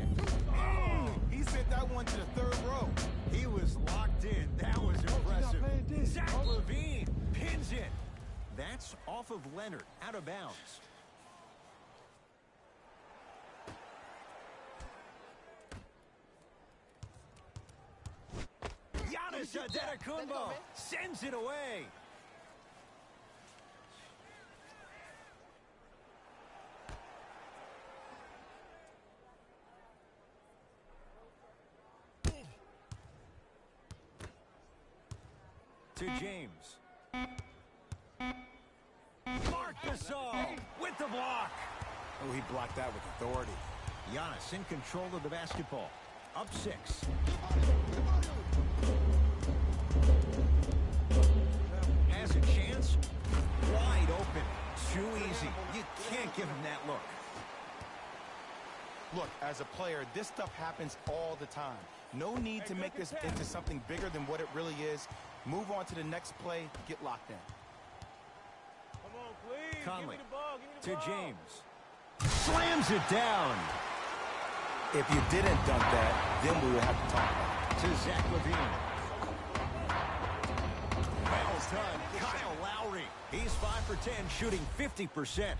Speaker 2: Oh, he sent that one to the third row.
Speaker 1: He was locked in. That was impressive. Zach LaVine pins it. That's off of Leonard, out of bounds. Giannis Antetokounmpo sends it away. To James. Gasol with the block.
Speaker 2: Oh, he blocked that with authority.
Speaker 1: Giannis in control of the basketball. Up 6. Has a chance. Wide open. Too easy. You can't give him that look.
Speaker 2: Look, as a player, this stuff happens all the time. No need to make this into something bigger than what it really is. Move on to the next play. Get locked in.
Speaker 1: Conley to James. Slams it down.
Speaker 2: If you didn't dunk that, then we would have to talk about it.
Speaker 1: To Zach LaVine. Well done, Kyle Lowry. He's 5 for 10, shooting 50%.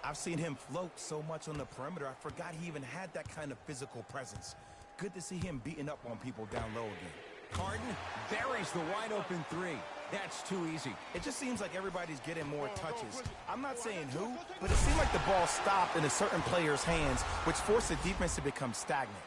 Speaker 2: I've seen him float so much on the perimeter, I forgot he even had that kind of physical presence. Good to see him beating up on people down low again.
Speaker 1: Harden buries the wide open 3. That's too easy.
Speaker 2: It just seems like everybody's getting more touches. I'm not saying who, but it seemed like the ball stopped in a certain player's hands, which forced the defense to become stagnant.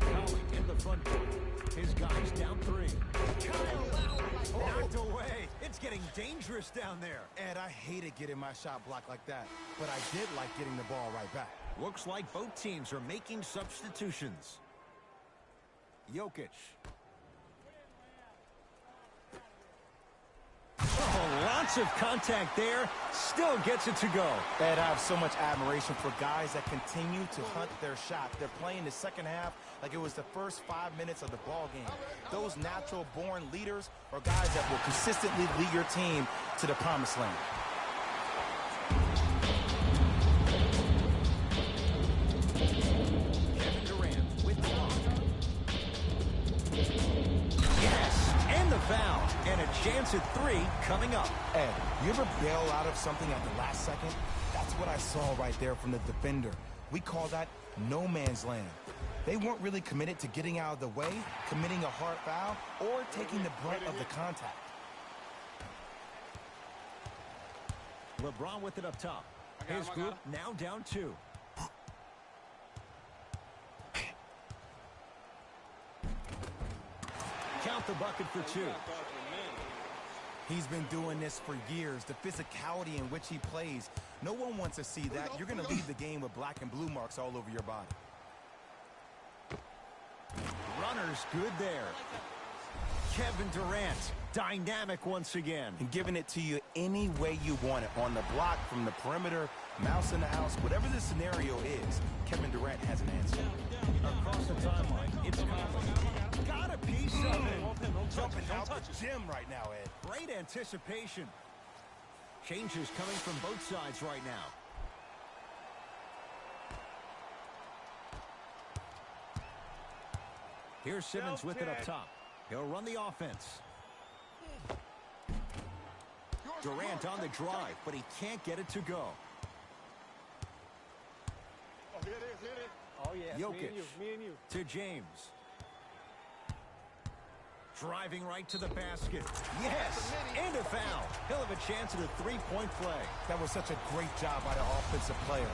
Speaker 1: Conley in the front court. His guys down 3. Kyle Lowry knocked away. It's getting dangerous down there.
Speaker 2: Ed, I hated getting my shot blocked like that, but I did like getting the ball right back.
Speaker 1: Looks like both teams are making substitutions. Jokic. Oh, lots of contact there. Still gets it to go.
Speaker 2: Ed, I have so much admiration for guys that continue to hunt their shot. They're playing the second half like it was the first 5 minutes of the ball game. Those natural-born leaders are guys that will consistently lead your team to the promised land.
Speaker 1: Kevin Durant with the block. Yes, and the foul. And a chance at 3 coming up.
Speaker 2: Ed, you ever bail out of something at the last second? That's what I saw right there from the defender. We call that no man's land. They weren't really committed to getting out of the way, committing a hard foul, or taking the brunt of the contact.
Speaker 1: LeBron with it up top. His group now down 2. Count the bucket for 2.
Speaker 2: He's been doing this for years. The physicality in which he plays. No one wants to see that. You're going to leave the game with black and blue marks all over your body.
Speaker 1: Runner's good there. Kevin Durant, dynamic once again.
Speaker 2: And giving it to you any way you want it. On the block, from the perimeter, mouse in the house, whatever the scenario is, Kevin Durant has an answer.
Speaker 1: Across the timeline, it's Conley. Got a piece of it.
Speaker 2: Jumping out the gym right now, Ed.
Speaker 1: Great anticipation. Changes coming from both sides right now. Here's Simmons with it up top. He'll run the offense. Durant on the drive, but he can't get it to go.
Speaker 3: Oh, here it is, here it is.
Speaker 4: Oh, yeah,
Speaker 1: Jokic
Speaker 4: me and you.
Speaker 1: to James. Driving right to the basket. Yes, and a foul. He'll have a chance at a three-point play.
Speaker 2: That was such a great job by the offensive player.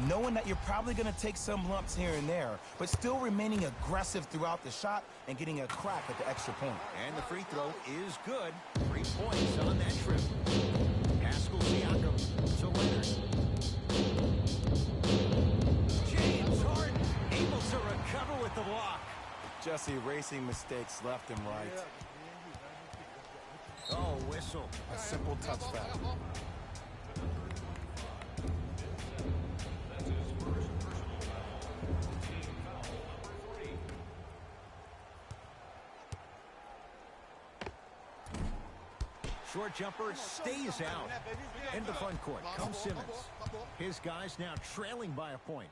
Speaker 2: Knowing that you're probably going to take some lumps here and there, but still remaining aggressive throughout the shot and getting a crack at the extra point.
Speaker 1: And the free throw is good. 3 points on that trip. Pascal Siakam to Leonard. James Harden able to recover. cover with the block.
Speaker 2: Just erasing mistakes left and right.
Speaker 1: Oh, whistle.
Speaker 2: A simple touch foul.
Speaker 1: Short jumper stays out. Into the front court comes Simmons. His guys now trailing by a point.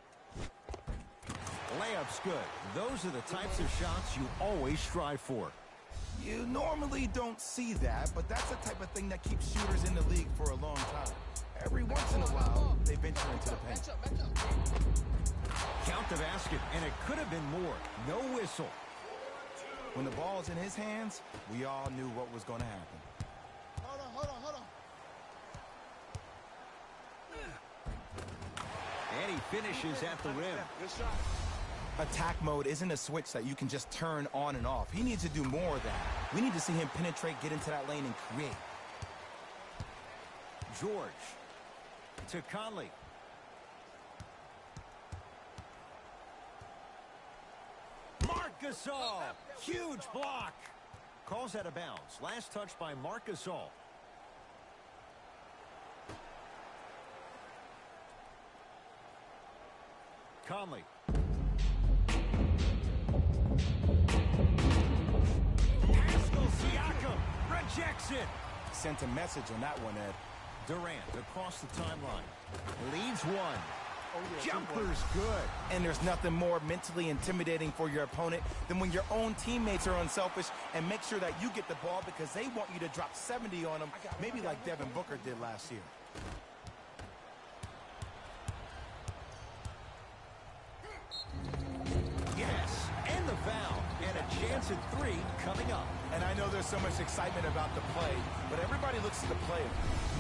Speaker 1: Layup's good. Those are the types of shots you always strive for.
Speaker 2: You normally don't see that, but that's the type of thing that keeps shooters in the league for a long time. Every once in a while, they venture into the paint.
Speaker 1: Count the basket, and it could have been more. No whistle.
Speaker 2: When the ball's in his hands, we all knew what was going to happen.
Speaker 3: Hold on.
Speaker 1: And he finishes at the rim.
Speaker 3: Good shot.
Speaker 2: Attack mode isn't a switch that you can just turn on and off. He needs to do more of that. We need to see him penetrate, get into that lane, and create.
Speaker 1: George to Conley. Marc Gasol. Huge block. Calls out of bounds. Last touch by Marc Gasol. Conley. Pascal Siakam rejects it.
Speaker 2: Sent a message on that one, Ed.
Speaker 1: Durant across the timeline. Leads one. Jumper's good.
Speaker 2: And there's nothing more mentally intimidating for your opponent than when your own teammates are unselfish and make sure that you get the ball because they want you to drop 70 on them, maybe like Devin Booker did last year.
Speaker 1: Yes, and the foul. And a chance at three coming up.
Speaker 2: And I know there's so much excitement about the play, but everybody looks at the player.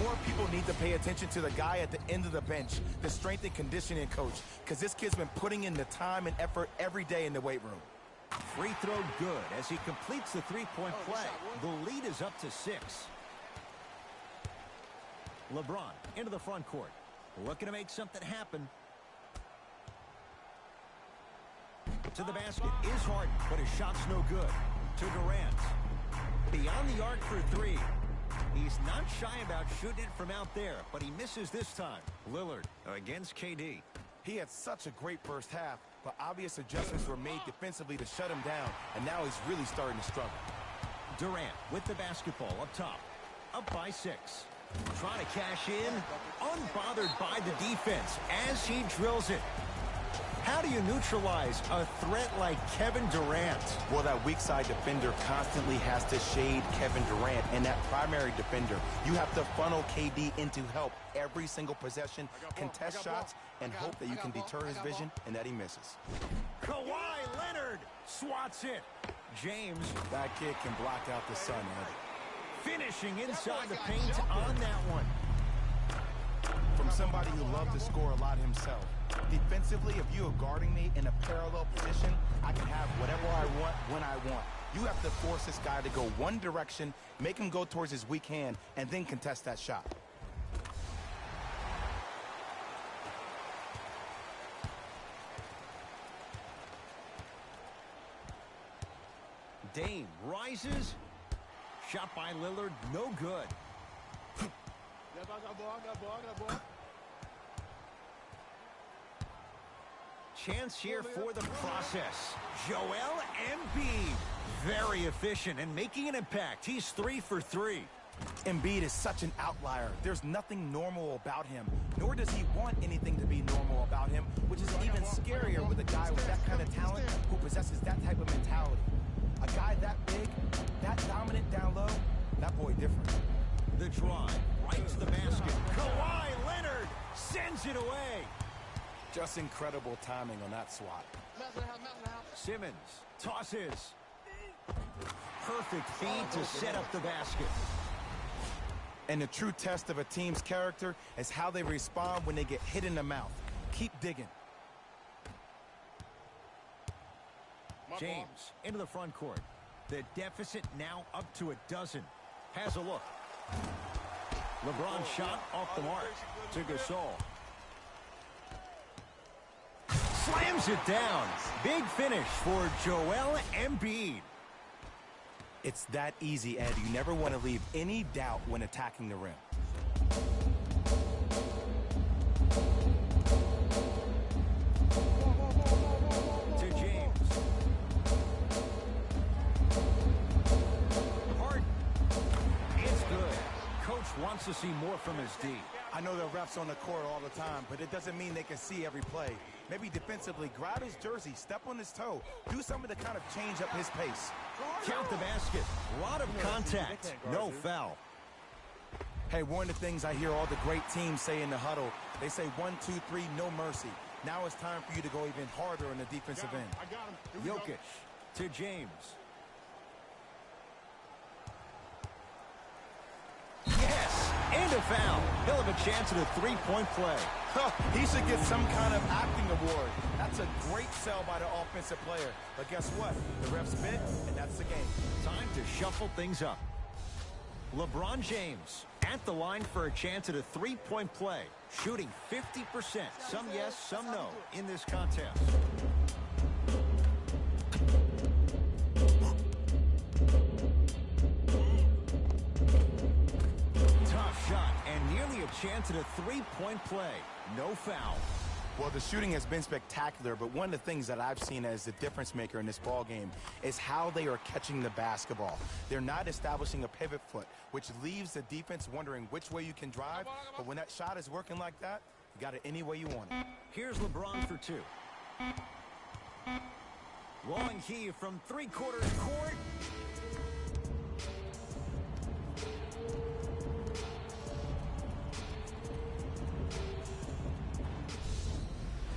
Speaker 2: More people need to pay attention to the guy at the end of the bench, the strength and conditioning coach, because this kid's been putting in the time and effort every day in the weight room.
Speaker 1: Free throw good as he completes the three-point play. The lead is up to 6. LeBron into the front court. Looking to make something happen. To the basket is Harden, but his shot's no good. To Durant. Beyond the arc for 3. He's not shy about shooting it from out there, but he misses this time. Lillard against KD.
Speaker 2: He had such a great first half, but obvious adjustments were made defensively to shut him down, and now he's really starting to struggle.
Speaker 1: Durant with the basketball up top. Up by 6. Trying to cash in. Unbothered by the defense as he drills it. How do you neutralize a threat like Kevin Durant?
Speaker 2: Well, that weak side defender constantly has to shade Kevin Durant, and that primary defender, you have to funnel KD into help every single possession, contest shots, and hope that you can deter his vision and that he misses.
Speaker 1: Kawhi Leonard swats it. James.
Speaker 2: That kid can block out the sun, Ed.
Speaker 1: Finishing inside the paint on that one.
Speaker 2: From somebody who loved to score a lot himself. Defensively, if you are guarding me in a parallel position, I can have whatever I want when I want. You have to force this guy to go one direction, make him go towards his weak hand, and then contest that shot.
Speaker 1: Dame rises. Shot by Lillard, no good. Chance here for the process. Joel Embiid, very efficient and making an impact. He's 3 for 3.
Speaker 2: Embiid is such an outlier. There's nothing normal about him, nor does he want anything to be normal about him, which is even scarier with a guy with that kind of talent who possesses that type of mentality. A guy that big, that dominant down low, that boy different.
Speaker 1: The drive, right to the basket. Kawhi Leonard sends it away.
Speaker 2: Just incredible timing on that swat.
Speaker 1: Simmons tosses. Perfect feed to set up the basket.
Speaker 2: And the true test of a team's character is how they respond when they get hit in the mouth. Keep digging.
Speaker 1: James into the front court. The deficit now up to 12. Has a look. LeBron shot off the mark to Gasol. slams it down. Big finish for Joel Embiid.
Speaker 2: It's that easy, Ed. You never want to leave any doubt when attacking the rim.
Speaker 1: To James. Harden. It's good. Coach wants to see more from his D.
Speaker 2: I know the refs on the court all the time, but it doesn't mean they can see every play. Maybe defensively, grab his jersey, step on his toe, do something to kind of change up his pace.
Speaker 1: Count the basket. A lot of contact. No foul.
Speaker 2: Hey, one of the things I hear all the great teams say in the huddle, they say 1, 2, 3, no mercy. Now it's time for you to go even harder on the defensive end.
Speaker 3: I got him. Here we go.
Speaker 1: Jokic to James. Yes, and a foul. He'll have a chance at a three-point play.
Speaker 2: He should get some kind of acting award. That's a great sell by the offensive player. But guess what? The refs bit, and that's the game.
Speaker 1: Time to shuffle things up. LeBron James at the line for a chance at a three-point play. Shooting 50%. Some yes, some no in this contest. Tough shot and nearly a chance at a three-point play. No foul.
Speaker 2: Well, the shooting has been spectacular, but one of the things that I've seen as the difference maker in this ball game is how they are catching the basketball. They're not establishing a pivot foot, which leaves the defense wondering which way you can drive. But when that shot is working like that, you got it any way you want it.
Speaker 1: Here's LeBron for two. Long heave from three-quarters court.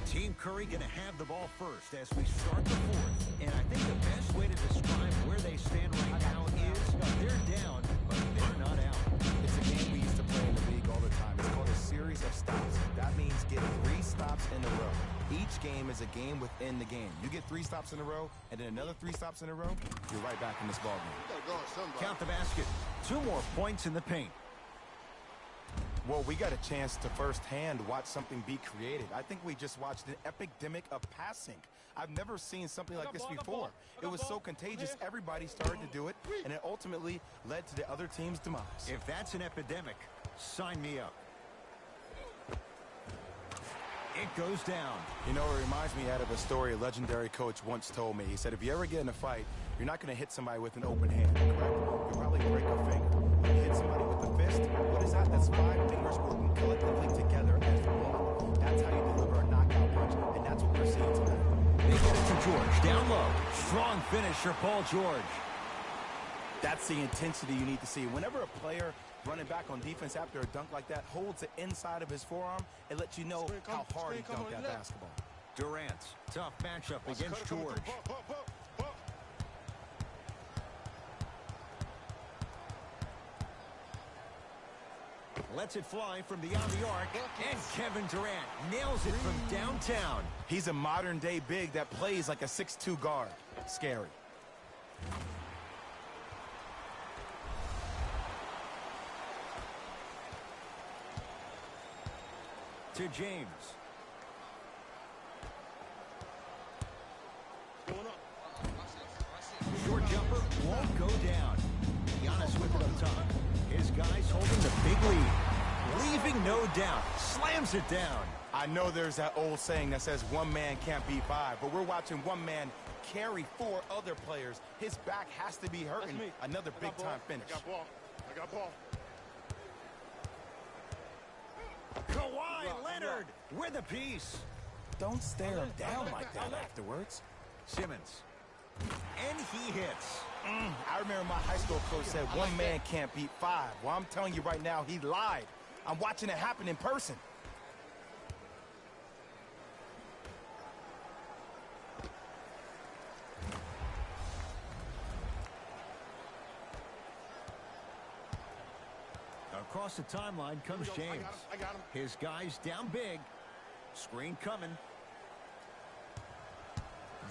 Speaker 1: Team Curry going to have the ball first as we start the fourth. And I think the best way to describe where they stand right now is they're down, but they're not out.
Speaker 2: It's a game we used to play in the league all the time. It's called a series of stops. That means get 3 stops in a row. Each game is a game within the game. You get 3 stops in a row, and then another 3 stops in a row, you're right back in this ball game.
Speaker 1: Count the basket. 2 more points in the paint.
Speaker 2: Well, we got a chance to firsthand watch something be created. I think we just watched an epidemic of passing. I've never seen something like this before. It was so contagious, everybody started to do it, and it ultimately led to the other team's demise.
Speaker 1: If that's an epidemic, sign me up. It goes down.
Speaker 2: You know, it reminds me out of a story a legendary coach once told me. He said, if you ever get in a fight, you're not going to hit somebody with an open hand, correct? You'll probably break a finger. When you hit somebody with a fist, what is that? That's 5 fingers working collectively together as one. That's how you deliver a knockout punch, and that's what we're seeing tonight.
Speaker 1: They get it to George, down low. Strong finish for Paul George.
Speaker 2: That's the intensity you need to see. Whenever a player running back on defense after a dunk like that holds the inside of his forearm, it lets you know how hard he dunked that basketball.
Speaker 1: Durant, tough matchup against George. Lets it fly from beyond the arc, and Kevin Durant nails it from downtown.
Speaker 2: He's a modern-day big that plays like a 6'2" guard. Scary.
Speaker 1: To James. Short jumper won't go down. Giannis with it up top. His guys holding the big lead. Leaving no doubt. Slams it down.
Speaker 2: I know there's that old saying that says one man can't beat 5, but we're watching one man carry 4 other players. His back has to be hurting. Another big-time finish.
Speaker 3: I got ball.
Speaker 1: Kawhi Leonard with a piece.
Speaker 2: Don't stare him down like that afterwards.
Speaker 1: Simmons. And he hits.
Speaker 2: I remember my high school coach said one man can't beat 5. Well, I'm telling you right now, he lied. I'm watching it happen in person.
Speaker 1: Across the timeline comes James.
Speaker 3: I got him.
Speaker 1: His guys down big. Screen coming.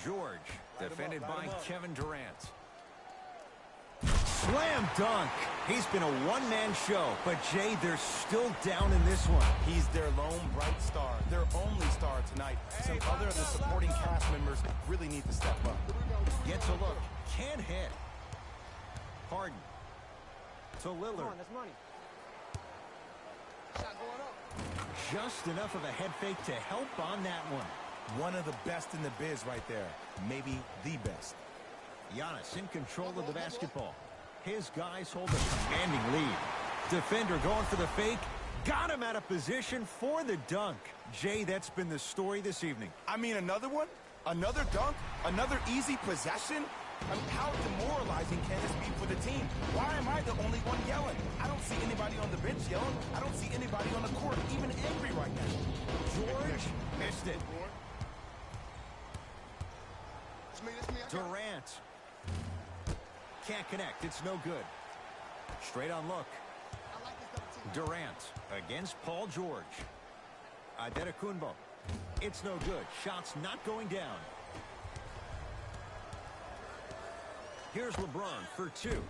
Speaker 1: George, defended by Kevin Durant. Slam dunk. He's been a one-man show, but Jay, they're still down in this one.
Speaker 2: He's their lone bright star, their only star tonight. Some other of the supporting cast members really need to step up.
Speaker 1: Gets a look. Can't hit. Harden. To Lillard.
Speaker 4: Come on, that's money.
Speaker 3: Shot going up.
Speaker 1: Just enough of a head fake to help on that one.
Speaker 2: One of the best in the biz right there. Maybe the best.
Speaker 1: Giannis in control of the basketball. His guys hold a commanding lead. Defender going for the fake. Got him out of position for the dunk. Jay, that's been the story this evening.
Speaker 2: I mean, another one? Another dunk? Another easy possession? I mean, how demoralizing can this be for the team? Why am I the only one yelling? I don't see anybody on the bench yelling. I don't see anybody on the court even angry right now.
Speaker 1: George missed it.
Speaker 3: It's me, it's me.
Speaker 1: Durant. Can't connect. It's no good. Straight on look.
Speaker 3: I like this double team.
Speaker 1: Durant against Paul George. Adetokunbo. It's no good. Shots not going down. Here's LeBron for two.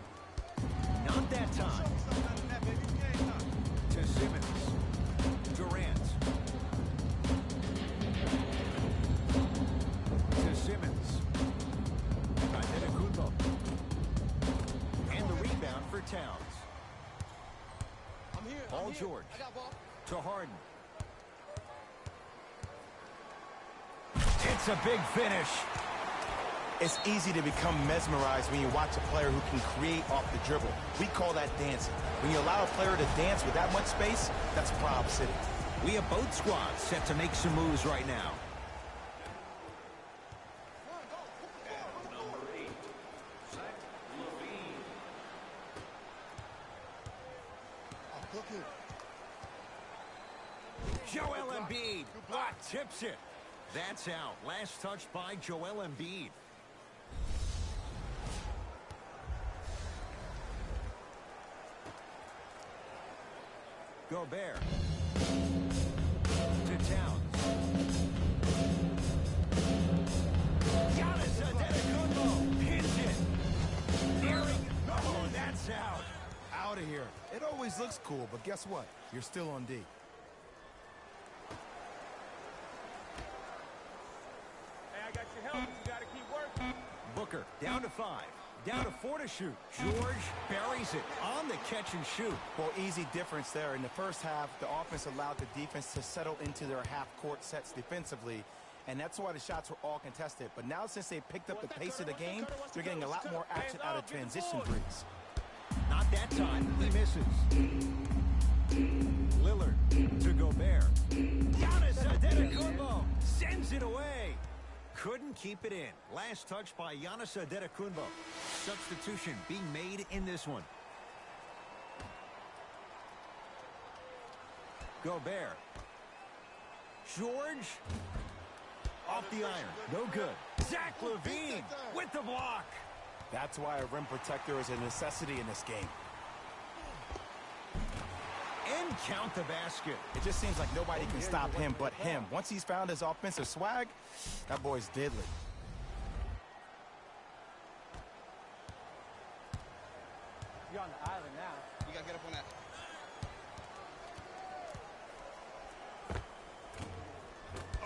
Speaker 1: Not that time. To Simmons. Durant. To Simmons. Adetokunbo. And the rebound for Towns.
Speaker 3: I'm here.
Speaker 1: Paul
Speaker 3: I'm here.
Speaker 1: George.
Speaker 3: I got ball.
Speaker 1: To Harden. It's a big finish.
Speaker 2: It's easy to become mesmerized when you watch a player who can create off the dribble. We call that dancing. When you allow a player to dance with that much space, that's Prob City.
Speaker 1: We have both squads set to make some moves right now.
Speaker 5: Number 8, Zach Levine.
Speaker 3: I'm cooking.
Speaker 1: Joel Embiid tips it. That's out. Last touch by Joel Embiid. Gobert. To Towns. Giannis Adetokunbo hits it. Nearing. Oh, that's out.
Speaker 2: Out of here. It always looks cool, but guess what? You're still on D.
Speaker 4: Hey, I got your help, but you gotta keep working.
Speaker 1: Booker down to 5. Down to 4 to shoot. George buries it on the catch and shoot.
Speaker 2: Well, easy difference there. In the first half, the offense allowed the defense to settle into their half-court sets defensively, and that's why the shots were all contested. But now, since they picked up the pace of the game, they're getting a lot more action out of transition threes.
Speaker 1: Not that time. He misses. Lillard to Gobert. Giannis Adetokunbo sends it away. Couldn't keep it in. Last touch by Giannis Adetokunbo. Substitution being made in this one. Gobert. George. Off the iron. No good. Zach Levine with the block.
Speaker 2: That's why a rim protector is a necessity in this game.
Speaker 1: And count the basket.
Speaker 2: It just seems like nobody can stop him but him. Once he's found his offensive swag, that boy's deadly.
Speaker 4: You're on the island now.
Speaker 3: You gotta get up on that.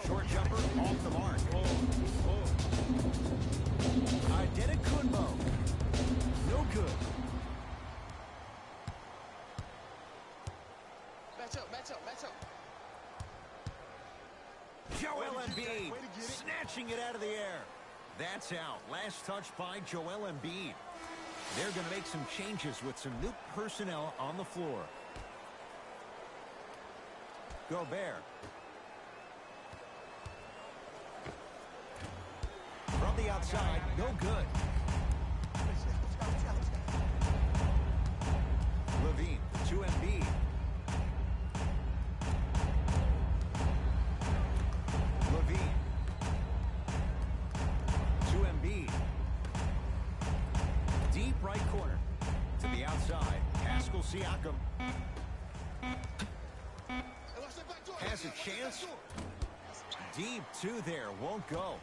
Speaker 1: Short jumper off the mark. Adetokunbo. No good.
Speaker 3: Match up.
Speaker 1: Joel Embiid snatching it out of the air. That's out. Last touch by Joel Embiid. They're going to make some changes with some new personnel on the floor. Gobert. From the outside, no good. Levine to Embiid. Levine to Embiid. Deep right corner to the outside. Pascal Siakam has a chance. Deep two there, won't go.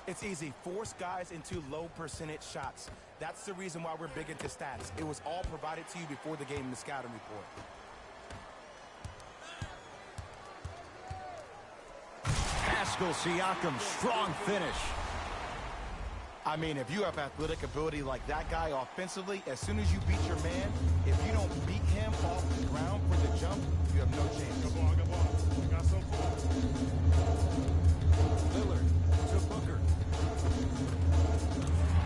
Speaker 2: It's easy. Force guys into low percentage shots. That's the reason why we're big into stats. It was all provided to you before the game in the scouting report.
Speaker 1: Pascal Siakam, strong finish.
Speaker 2: I mean, if you have athletic ability like that guy offensively, as soon as you beat your man, if you don't beat him off the ground for the jump, you have no chance.
Speaker 3: Good ball, good ball. We got some ball.
Speaker 1: Lillard to Booker.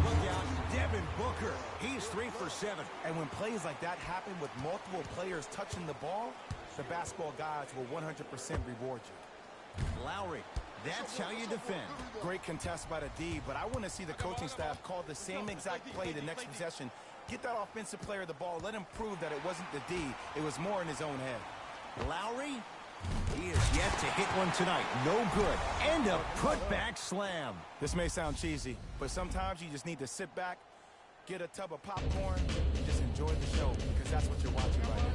Speaker 1: Look out, Devin Booker. He's 3 for 7.
Speaker 2: And when plays like that happen with multiple players touching the ball, the basketball gods will 100% reward you.
Speaker 1: Lowry, that's how you defend.
Speaker 2: Great contest by the D, but I want to see the coaching staff call the same exact play the next possession. Get that offensive player the ball. Let him prove that it wasn't the D. It was more in his own head.
Speaker 1: Lowry, he is yet to hit one tonight. No good. And a putback slam.
Speaker 2: This may sound cheesy, but sometimes you just need to sit back, get a tub of popcorn, and just enjoy the show, because that's what you're watching right now.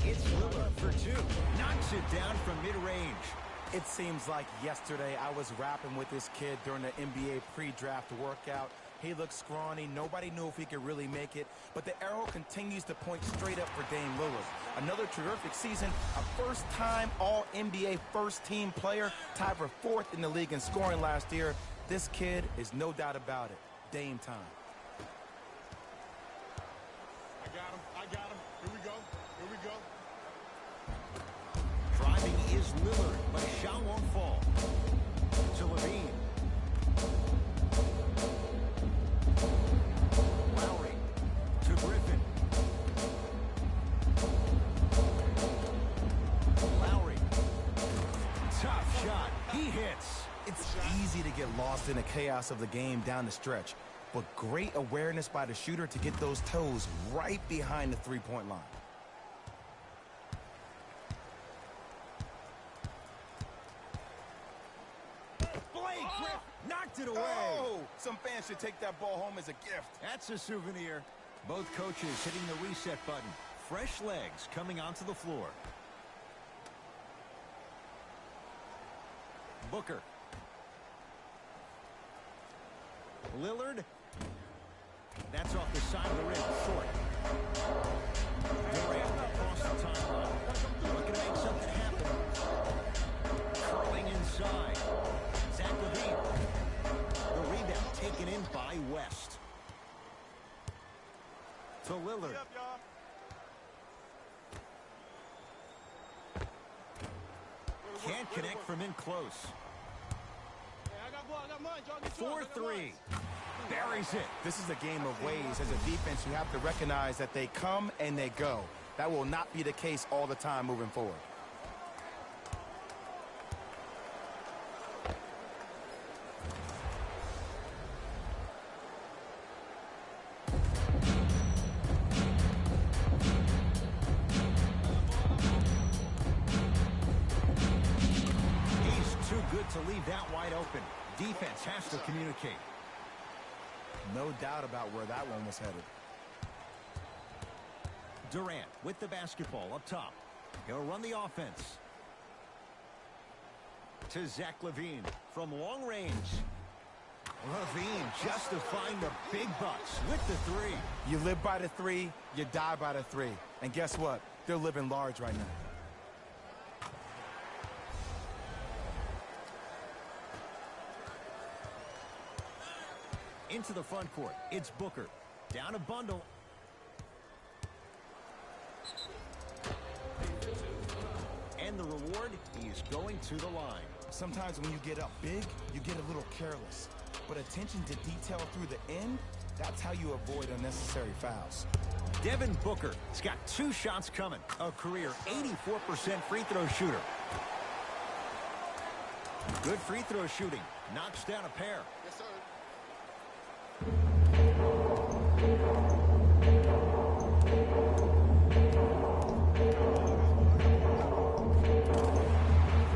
Speaker 1: It's Lillard for 2. Knocks it down from mid-range.
Speaker 2: It seems like yesterday I was rapping with this kid during the NBA pre-draft workout. He looked scrawny. Nobody knew if he could really make it. But the arrow continues to point straight up for Dame Lillard. Another terrific season. A first-time All-NBA first-team player. Tied for 4th in the league in scoring last year. This kid is no doubt about it. Dame time.
Speaker 3: I got him. Here we go. Here we go.
Speaker 1: Driving is Lillard, but a shot won't fall. To Levine. Lowry to Griffin. Lowry. Tough shot. He hits.
Speaker 2: It's easy to get lost in the chaos of the game down the stretch, but great awareness by the shooter to get those toes right behind the three-point line.
Speaker 1: Knocked it away.
Speaker 2: Oh, some fans should take that ball home as a gift.
Speaker 1: That's a souvenir. Both coaches hitting the reset button. Fresh legs coming onto the floor. Booker. Lillard. That's off the side of the rim. Short. Durant across the timeline. Looking to make something happen. Curling inside. Zach Levine. The rebound taken in by West. To Lillard. Can't connect from in close. 4-3. Buries it.
Speaker 2: This is a game of ways. As a defense, you have to recognize that they come and they go. That will not be the case all the time moving forward.
Speaker 1: To leave that wide open. Defense has to communicate.
Speaker 2: No doubt about where that one was headed.
Speaker 1: Durant with the basketball up top. He'll run the offense. To Zach Levine from long range. Levine justifying the big bucks with the 3.
Speaker 2: You live by the 3, you die by the 3. And guess what? They're living large right now.
Speaker 1: Into the front court. It's Booker. Down a bundle. And the reward, he is going to the line.
Speaker 2: Sometimes when you get up big, you get a little careless. But attention to detail through the end, that's how you avoid unnecessary fouls.
Speaker 1: Devin Booker has got 2 shots coming. A career 84% free throw shooter. Good free throw shooting. Knocks down a pair.
Speaker 3: Yes, sir.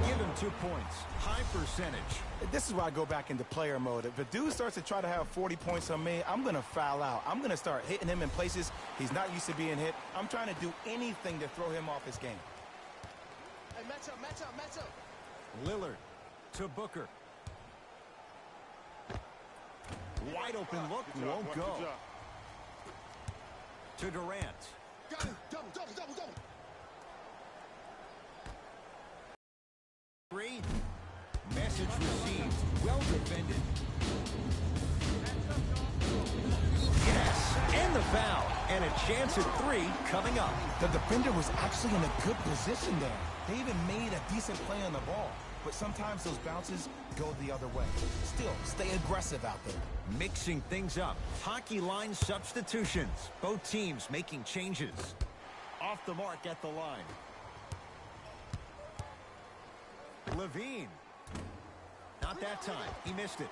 Speaker 1: Give him 2 points. High percentage.
Speaker 2: This is where I go back into player mode. If a dude starts to try to have 40 points on me, I'm going to foul out. I'm going to start hitting him in places he's not used to being hit. I'm trying to do anything to throw him off his game.
Speaker 3: Hey, match up, match up, match up.
Speaker 1: Lillard to Booker. Wide open look, won't go. To Durant.
Speaker 3: Got it. Double.
Speaker 1: Three. Message received. Well defended. Yes, and the foul. And a chance at three coming up.
Speaker 2: The defender was actually in a good position there. They even made a decent play on the ball. But sometimes those bounces go the other way. Still, stay aggressive out there.
Speaker 1: Mixing things up. Hockey line substitutions. Both teams making changes. Off the mark at the line. Levine. Not that time. He missed it.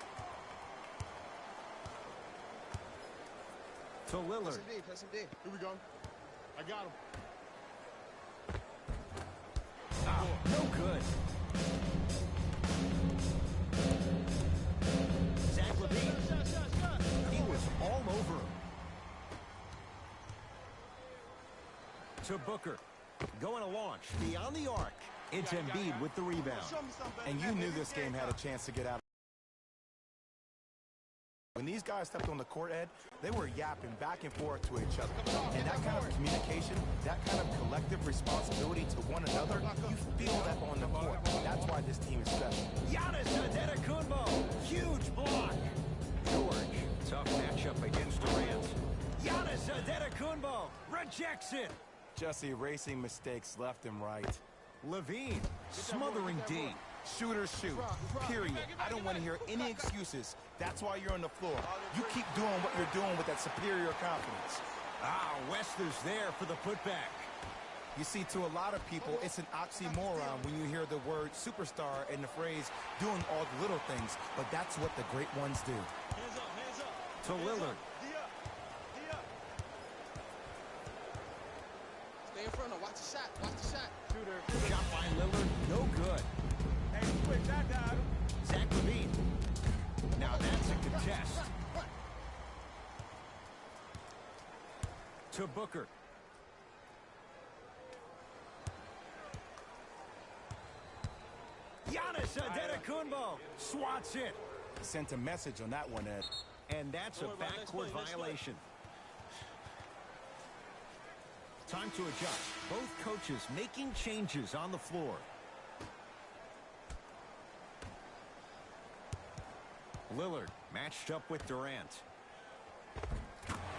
Speaker 1: To Lillard.
Speaker 3: Press him deep. Here we go. I got him.
Speaker 1: No good. Zach Levine. He was all over him. To Booker. Going to launch. Beyond the arc. It's Embiid with the rebound.
Speaker 2: And you knew this game had a chance to get out. When these guys stepped on the court, Ed, they were yapping back and forth to each other. And that kind of communication, that kind of collective responsibility to one another, you feel that on the court. That's why this team is special.
Speaker 1: Giannis Antetokounmpo. Huge block. George. Tough matchup against Durant. Giannis Antetokounmpo rejects it.
Speaker 2: Just erasing mistakes left and right.
Speaker 1: Levine. Smothering D.
Speaker 2: Shooters shoot, period. I don't want to hear any excuses. That's why you're on the floor. You keep doing what you're doing with that superior confidence.
Speaker 1: Westler's there for the putback.
Speaker 2: You see, to a lot of people, it's an oxymoron when you hear the word superstar and the phrase doing all the little things, but that's what the great ones do.
Speaker 3: Hands up.
Speaker 1: To Lillard.
Speaker 3: Stay in front of him. Watch the shot.
Speaker 4: Shooter.
Speaker 1: Shot by Lillard. No good.
Speaker 4: Hey, quick, that guy.
Speaker 1: Zach Levine. Now that's a contest. To Booker. Giannis Antetokounmpo swats it.
Speaker 2: Sent a message on that one, Ed.
Speaker 1: And that's a backcourt violation. Time to adjust. Both coaches making changes on the floor. Lillard matched up with Durant.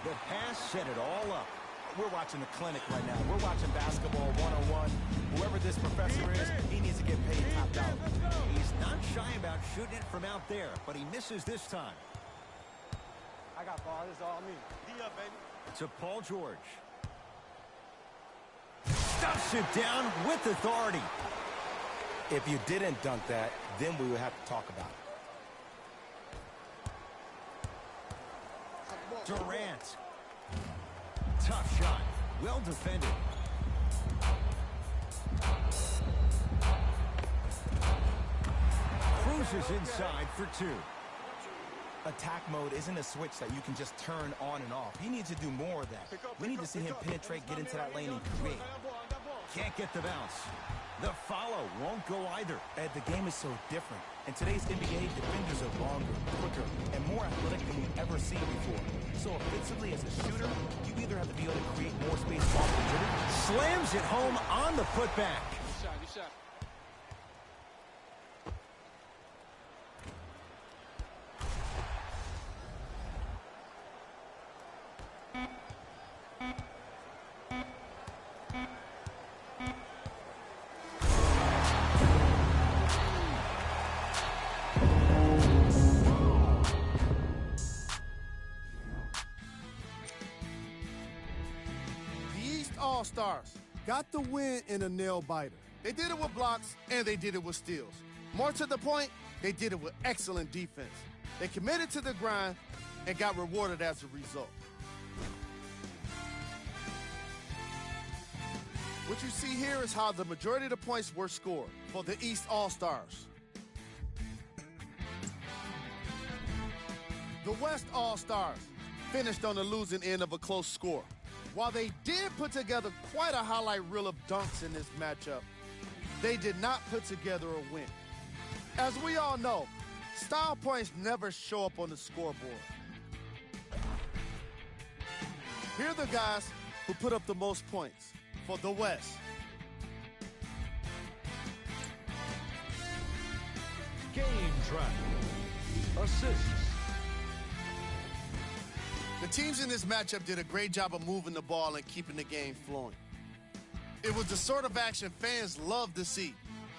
Speaker 1: The pass set it all up.
Speaker 2: We're watching a clinic right now. We're watching basketball one-on-one. Whoever this professor is, he needs to get paid top dollar.
Speaker 1: He's not shy about shooting it from out there, but he misses this time.
Speaker 4: I got ball. This is all me.
Speaker 3: D up, baby.
Speaker 1: To Paul George. Stuffs it down with authority.
Speaker 2: If you didn't dunk that, then we would have to talk about it.
Speaker 1: Durant. Tough shot. Well defended. Cruises inside for two.
Speaker 2: Attack mode isn't a switch that you can just turn on and off. He needs to do more of that. We need to see him penetrate, get into that lane, and create.
Speaker 1: Can't get the bounce. The follow won't go either.
Speaker 2: Ed, the game is so different. In today's NBA, defenders are longer, quicker, and more athletic than we've ever seen before. So offensively, as a shooter, you either have to be able to create more space off the dribble.
Speaker 1: Slams it home on the putback.
Speaker 3: Good shot.
Speaker 6: All-Stars got the win in a nail-biter. They did it with blocks, and they did it with steals. More to the point, they did it with excellent defense. They committed to the grind and got rewarded as a result. What you see here is how the majority of the points were scored for the East All-Stars. The West All-Stars finished on the losing end of a close score. While they did put together quite a highlight reel of dunks in this matchup, they did not put together a win. As we all know, style points never show up on the scoreboard. Here are the guys who put up the most points for the West.
Speaker 5: Game track. Assists.
Speaker 6: The teams in this matchup did a great job of moving the ball and keeping the game flowing. It was the sort of action fans love to see,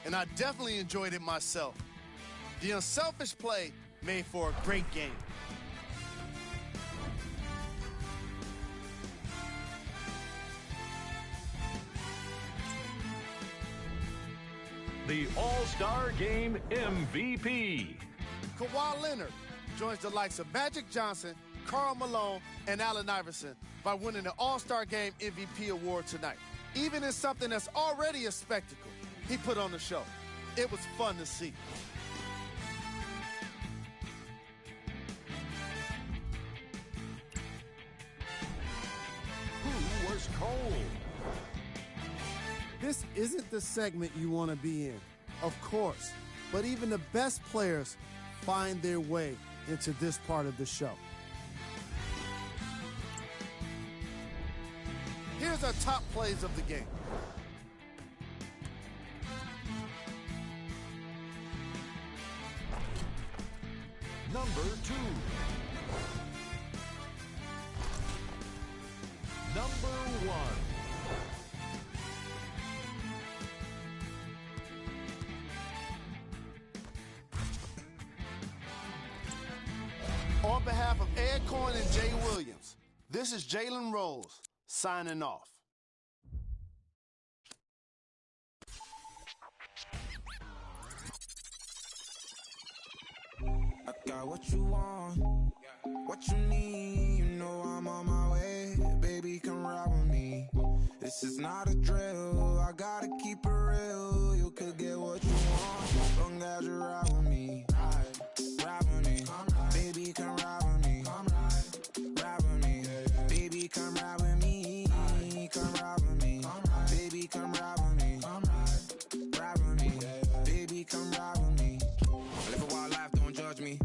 Speaker 6: and I definitely enjoyed it myself. The unselfish play made for a great game.
Speaker 5: The All-Star Game MVP.
Speaker 6: Kawhi Leonard joins the likes of Magic Johnson, Karl Malone, and Allen Iverson by winning the All-Star Game MVP award tonight. Even in something that's already a spectacle, he put on the show. It was fun to see.
Speaker 5: Who was cold?
Speaker 6: This isn't the segment you want to be in, of course, but even the best players find their way into this part of the show. Here's our top plays of the game.
Speaker 5: Number 2. Number 1.
Speaker 6: On behalf of Ed Cohen and Jay Williams, this is Jalen Rose signing off.
Speaker 7: I got what you want, what you need. You know I'm on my way, baby, come ride with me. This is not a drill, I gotta keep it real. You could get what you want, long as you ride with me. Ride with me, baby, come ride with me. Ride with me, baby, come ride with me. Come ride with me, baby, come ride with me. Ride with me, baby, come ride with me. I live a wild life, don't judge me.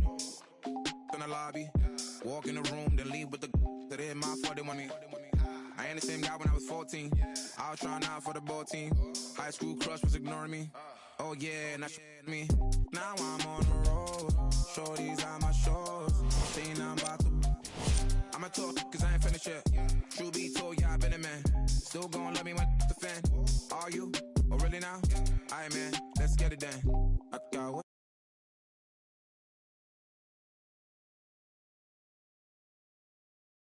Speaker 7: In the lobby, walk in the room, then leave with the that hit my 40 money. I ain't the same guy when I was 14. I was trying out for the ball team. High school crush was ignoring me. Oh yeah, now me. Now I'm on the road. Shorties on my shores. Saying I'm about to. I'ma talk cause I ain't finished yet. True be told,